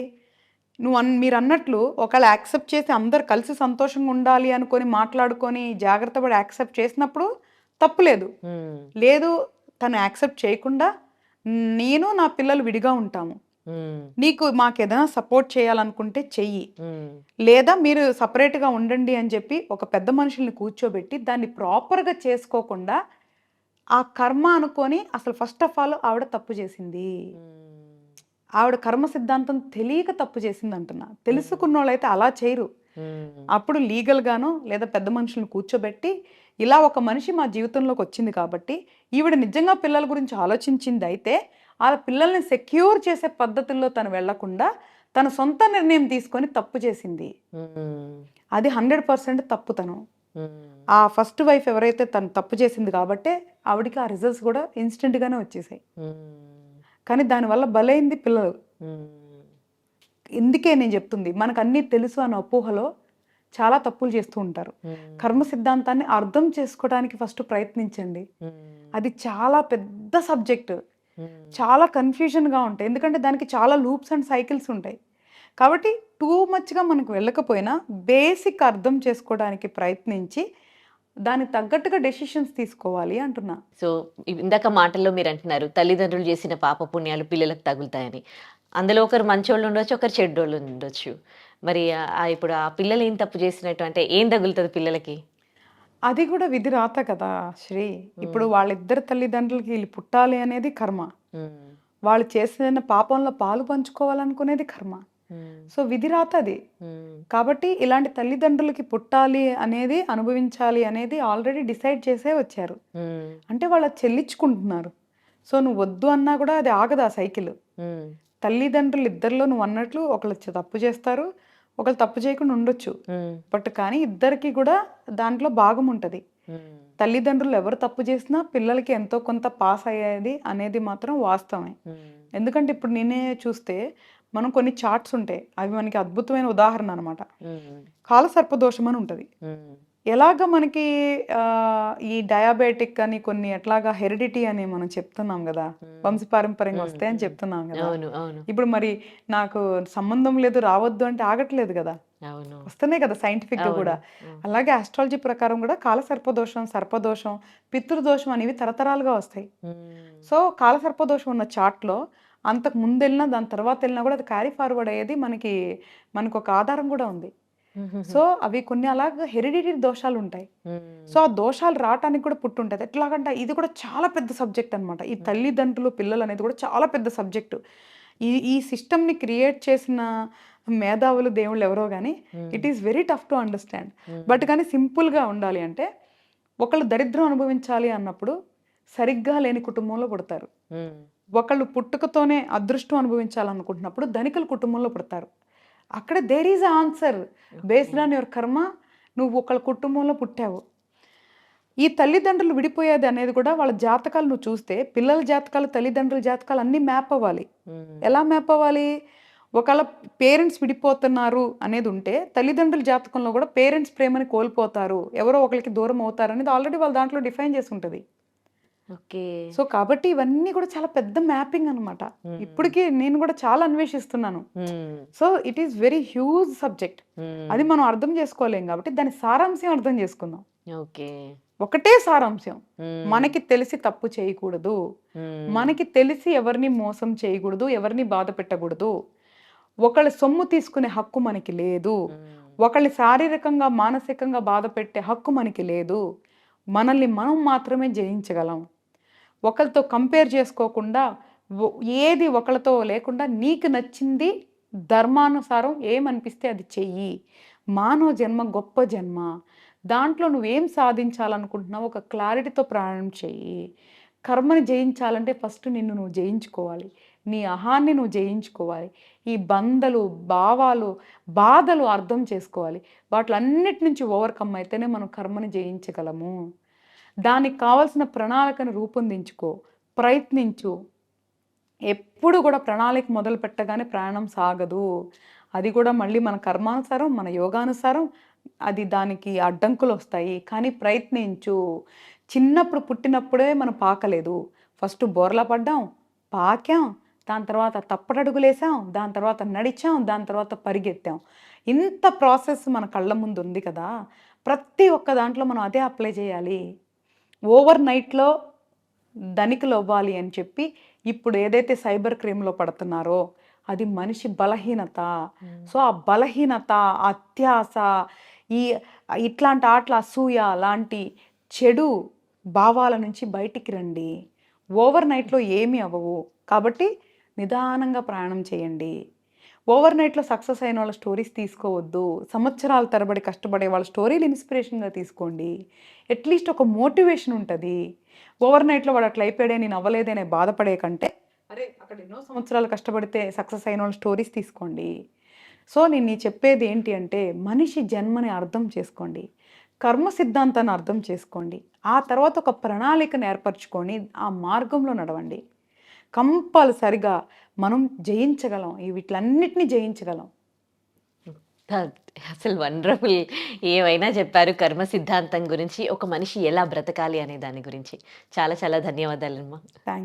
[SPEAKER 3] మీరన్నట్లు ఒకవేళ యాక్సెప్ట్ చేసి అందరూ కలిసి సంతోషంగా ఉండాలి అనుకోని మాట్లాడుకొని జాగ్రత్త పడి యాక్సెప్ట్ చేసినప్పుడు తప్పు లేదు.
[SPEAKER 2] హ్మ్.
[SPEAKER 3] లేదు తను యాక్సెప్ట్ చేయకుండా నేను నా పిల్లలు విడిగా ఉంటాము.
[SPEAKER 2] హ్మ్.
[SPEAKER 3] నీకు మాకేదైనా సపోర్ట్ చేయాలనుకుంటే చెయ్యి.
[SPEAKER 2] హ్మ్.
[SPEAKER 3] లేదా మీరు సెపరేట్‌గా ఉండండి అని చెప్పి ఒక పెద్ద మనుషుల్ని కూర్చోబెట్టి దాన్ని ప్రాపర్‌గా చేసుకోకుండా ఆ కర్మ అనుకోని అసలు ఫస్ట్ ఆఫ్ ఆల్ ఆవిడ తప్పు చేసింది.
[SPEAKER 2] హ్మ్.
[SPEAKER 3] ఆవిడ కర్మ సిద్ధాంతం తెలియక తప్పు చేసిందంటున్నా. తెలుసుకున్నోళ్ళైతే అలా చేయరు.
[SPEAKER 2] హ్మ్.
[SPEAKER 3] అప్పుడు లీగల్‌గానో లేదా పెద్ద మనుషుల్ని కూర్చోబెట్టి, ఇలా ఒక మనిషి మా జీవితంలోకొచ్చింది కాబట్టి, ఈవిడ నిజంగా పిల్లల గురించి ఆలోచించిందయితే, ఆళ్ళ పిల్లల్ని సెక్యూర్ చేసే పద్ధతుల్లో తను వెళ్ళకుండా, తన సొంత నిర్ణయం తీసుకొని తప్పు చేసింది.
[SPEAKER 2] హ్మ్.
[SPEAKER 3] అది 100% తప్పుతనం.
[SPEAKER 2] హ్మ్.
[SPEAKER 3] ఆ ఫస్ట్ వైఫ్ ఎవరైతే తను తప్పు చేసింది కాబట్టే, ఆవిడకి ఆ రిజల్ట్స్ గూడా ఇన్‌స్టంట్‌గానే వచ్చేసాయి.
[SPEAKER 2] హ్మ్.
[SPEAKER 3] కానీ దానివల్ల బలైంది పిల్లలు.
[SPEAKER 2] హ్మ్.
[SPEAKER 3] ఇందుకే నేను చెప్తుంది. మనకన్నీ తెలుసు అన్న అపోహలో చాలా తప్పులు చేస్తూ ఉంటారు.
[SPEAKER 2] హ్మ్.
[SPEAKER 3] కర్మ సిద్ధాంతాన్ని అర్థం చేసుకోవడానికి ఫస్ట్ ప్రయత్నించండి.
[SPEAKER 2] హ్మ్.
[SPEAKER 3] అది చాలా పెద్ద సబ్జెక్ట్.
[SPEAKER 2] హ్మ్.
[SPEAKER 3] చాలా కన్‌ఫ్యూజన్‌గా ఉంటాయి. ఎందుకంటే దానికి చాలా లూప్స్ అండ్ సైకిల్స్ ఉంటాయి. కాబట్టి టూ మచ్‌గా మనకు వెళ్ళకపోయినా బేసిక్ అర్థం చేసుకోవడానికి ప్రయత్నించి దానికి తగ్గట్టుగా డెసిషన్స్ తీసుకోవాలి అంటున్నా.
[SPEAKER 2] సో, ఇందాక మాటల్లో మీరంటున్నారు, తల్లిదండ్రులు చేసిన పాప పుణ్యాలు పిల్లలకు తగులుతాయని. అందులో ఒకరు మంచోళ్ళుండొచ్చు, ఒకరు చెడ్డోళ్ళుండొచ్చు. మరి ఇప్పుడు ఆ పిల్లలు ఏం తప్పు చేసినట్టు అంటే ఏం తగులుతది పిల్లలకి?
[SPEAKER 3] అది కూడా విధి రాత కదా శ్రీ. ఇప్పుడు
[SPEAKER 2] హ్మ్.
[SPEAKER 3] వాళ్ళిద్దరి తల్లిదండ్రులకి ఈళ్ళు పుట్టాలి అనేది కర్మ.
[SPEAKER 2] హ్మ్.
[SPEAKER 3] వాళ్ళు చేసిన పాపంలో పాలు పంచుకోవాలనుకునేది కర్మ.
[SPEAKER 2] హ్మ్.
[SPEAKER 3] సో, విధి రాత అది.
[SPEAKER 2] హ్మ్.
[SPEAKER 3] కాబట్టి ఇలాంటి తల్లిదండ్రులకి పుట్టాలి అనేది, అనుభవించాలి అనేది ఆల్రెడీ డిసైడ్ చేసే వచ్చారు.
[SPEAKER 2] హ్మ్.
[SPEAKER 3] అంటే వాళ్ళు అది చెల్లించుకుంటున్నారు. సో, నువ్వు వద్దు అన్నా కూడా అది ఆగదు ఆ సైకిల్.
[SPEAKER 2] హ్మ్.
[SPEAKER 3] తల్లిదండ్రులు ఇద్దరిలో నువ్వన్నట్లు ఒకళ్ళు తప్పు చేస్తారు. ఒకళ్ళు తప్పు చేయకుండా ఉండొచ్చు.
[SPEAKER 2] హ్మ్.
[SPEAKER 3] బట్ కానీ ఇద్దరికీ కూడా దాంట్లో భాగం ఉంటది.
[SPEAKER 2] హ్మ్.
[SPEAKER 3] తల్లిదండ్రులు ఎవరు తప్పు చేసినా పిల్లలకి ఎంతో కొంత పాస్ అయ్యేది అనేది మాత్రం వాస్తవమే.
[SPEAKER 2] హ్మ్.
[SPEAKER 3] ఎందుకంటే ఇప్పుడు నేనే చూస్తే మనం కొన్ని చార్ట్స్ ఉంటాయి. అవి మనకి అద్భుతమైన ఉదాహరణ అనమాట.
[SPEAKER 2] హ్మ్.
[SPEAKER 3] కాలసర్పదోషం అని ఉంటది.
[SPEAKER 2] హ్మ్.
[SPEAKER 3] ఎలాగ మనకి ఈ డయాబెటిక్ అని కొన్ని ఎట్లాగా హెరిడిటీ అని మనం చెప్తున్నాం కదా, వంశపారంపర్యంగా వస్తాయని చెప్తున్నాం కదా.
[SPEAKER 2] అవును అవును
[SPEAKER 3] ఇప్పుడు మరి నాకు సంబంధం లేదు రావద్దు అంటే ఆగట్లేదు కదా,
[SPEAKER 2] అవును
[SPEAKER 3] వస్తున్నాయి కదా సైంటిఫిక్గా కూడా. అలాగే ఆస్ట్రాలజీ ప్రకారం కూడా కాలసర్పదోషం, సర్పదోషం, పితృదోషం అనేవి తరతరాలుగా వస్తాయి. సో కాలసర్పదోషం ఉన్న చార్ట్లో అంతకు ముందు వెళ్ళినా దాని తర్వాత వెళ్ళినా కూడా అది క్యారీ ఫార్వర్డ్ అయ్యేది మనకు ఒక ఆధారం కూడా ఉంది. సో అవి కొన్ని అలాగ హెరిడిటరీ దోషాలు ఉంటాయి. సో ఆ దోషాలు రావటానికి కూడా పుట్టుంటుంది. ఎట్లాగంటే ఇది కూడా చాలా పెద్ద సబ్జెక్ట్ అనమాట. ఈ తల్లిదండ్రులు పిల్లలు అనేది కూడా చాలా పెద్ద సబ్జెక్టు. ఈ సిస్టమ్ని క్రియేట్ చేసిన మేధావులు దేవుళ్ళు ఎవరో కానీ it is very tough to understand. But కానీ సింపుల్గా ఉండాలి అంటే, ఒకళ్ళు దరిద్రం అనుభవించాలి అన్నప్పుడు సరిగ్గా లేని కుటుంబంలో పుడతారు. ఒకళ్ళు పుట్టుకతోనే అదృష్టం అనుభవించాలనుకుంటున్నప్పుడు ధనికుల కుటుంబంలో పుడతారు. అక్కడ there is answer based on your karma. నువ్వు ఒకళ్ళ కుటుంబంలో పుట్టావు. ఈ తల్లిదండ్రులు విడిపోయేది అనేది కూడా వాళ్ళ జాతకాలు నువ్వు చూస్తే, పిల్లల జాతకాలు తల్లిదండ్రుల జాతకాలు అన్నీ మ్యాప్ అవ్వాలి. ఎలా మ్యాప్ అవ్వాలి? ఒకవేళ పేరెంట్స్ విడిపోతున్నారు అనేది ఉంటే తల్లిదండ్రుల జాతకంలో కూడా పేరెంట్స్ ప్రేమని కోల్పోతారు, ఎవరో ఒకరికి దూరం అవుతారు అనేది ఆల్రెడీ వాళ్ళ దాంట్లో డిఫైన్ చేసి ఉంటుంది.
[SPEAKER 2] ఓకే
[SPEAKER 3] సో కాబట్టి ఇవన్నీ కూడా చాలా పెద్ద మ్యాపింగ్ అనమాట. ఇప్పటికీ నేను కూడా చాలా అన్వేషిస్తున్నాను. So it is very huge subject. అది మనం అర్థం చేసుకోలేం కాబట్టి దాని సారాంశం అర్థం చేసుకుందాం.
[SPEAKER 2] ఓకే
[SPEAKER 3] ఒకటే సారాంశం, మనకి తెలిసి తప్పు చేయకూడదు, మనకి తెలిసి ఎవరిని మోసం చేయకూడదు, ఎవరిని బాధ పెట్టకూడదు, ఒకళ్ళ సొమ్ము తీసుకునే హక్కు మనకి లేదు, ఒకళ్ళని శారీరకంగా మానసికంగా బాధ పెట్టే హక్కు మనకి లేదు, మనల్ని మనం మాత్రమే జయించగలం. ఒకరితో కంపేర్ చేసుకోకుండా ఏది ఒకరితో లేకుండా నీకు నచ్చింది ధర్మానుసారం ఏమనిపిస్తే అది చెయ్యి. మానవ జన్మ గొప్ప జన్మ, దాంట్లో నువ్వేం సాధించాలనుకుంటున్నావు ఒక క్లారిటీతో ప్రయాణం చెయ్యి. కర్మని జయించాలంటే ఫస్ట్ నిన్ను నువ్వు జయించుకోవాలి, నీ అహాన్ని నువ్వు జయించుకోవాలి, ఈ బంధలు భావాలు బాధలు అర్థం చేసుకోవాలి. వాటిలన్నిటి నుంచి ఓవర్కమ్ అయితేనే మనం కర్మని జయించగలము. దానికి కావాల్సిన ప్రణాళికను రూపొందించుకో, ప్రయత్నించు. ఎప్పుడు కూడా ప్రణాళిక మొదలు పెట్టగానే ప్రయాణం సాగదు. అది కూడా మళ్ళీ మన కర్మానుసారం, మన యోగానుసారం అది దానికి అడ్డంకులు వస్తాయి. కానీ ప్రయత్నించు. చిన్నప్పుడు పుట్టినప్పుడే మనం పాకలేదు, ఫస్ట్ బోర్లా పడ్డాం, పాకాం, దాని తర్వాత తప్పటడుగులేసాం, దాని తర్వాత నడిచాం, దాని తర్వాత పరిగెత్తాం. ఇంత ప్రాసెస్ మన కళ్ళ ముందు ఉంది కదా, ప్రతి ఒక్క దాంట్లో మనం అదే అప్లై చేయాలి. ఓవర్ నైట్లో ధనికులు అవ్వాలి అని చెప్పి ఇప్పుడు ఏదైతే సైబర్ క్రైమ్లో పడుతున్నారో అది మనిషి బలహీనత. సో ఆ బలహీనత, అత్యాస, ఇట్లాంటి ఆటల అసూయ లాంటి చెడు భావాల నుంచి బయటికి రండి. ఓవర్ నైట్లో ఏమీ అవ్వవు కాబట్టి నిదానంగా ప్రయాణం చేయండి. ఓవర్ నైట్లో సక్సెస్ అయిన వాళ్ళ స్టోరీస్ తీసుకోవద్దు. సంవత్సరాల తరబడి కష్టపడే వాళ్ళ స్టోరీలు ఇన్స్పిరేషన్గా తీసుకోండి. అట్లీస్ట్ ఒక మోటివేషన్ ఉంటుంది. ఓవర్ నైట్లో వాడు అట్లా అయిపోయాడే నేను అవ్వలేదనే బాధపడే కంటే, అరే అక్కడ ఎన్నో సంవత్సరాలు కష్టపడితే సక్సెస్ అయిన వాళ్ళ స్టోరీస్ తీసుకోండి. సో నేను చెప్పేది ఏంటి అంటే, మనిషి జన్మని అర్థం చేసుకోండి, కర్మ సిద్ధాంతాన్ని అర్థం చేసుకోండి, ఆ తర్వాత ఒక ప్రణాళికను ఏర్పరచుకొని ఆ మార్గంలో నడవండి. కంపల్సరిగా మనం జయించగలం, వీటిలన్నిటిని జయించగలం.
[SPEAKER 2] అసలు వండర్ఫుల్. ఏవైనా చెప్పారు కర్మ సిద్ధాంతం గురించి, ఒక మనిషి ఎలా బ్రతకాలి అనే దాని గురించి. చాలా చాలా ధన్యవాదాలమ్మా.
[SPEAKER 3] థ్యాంక్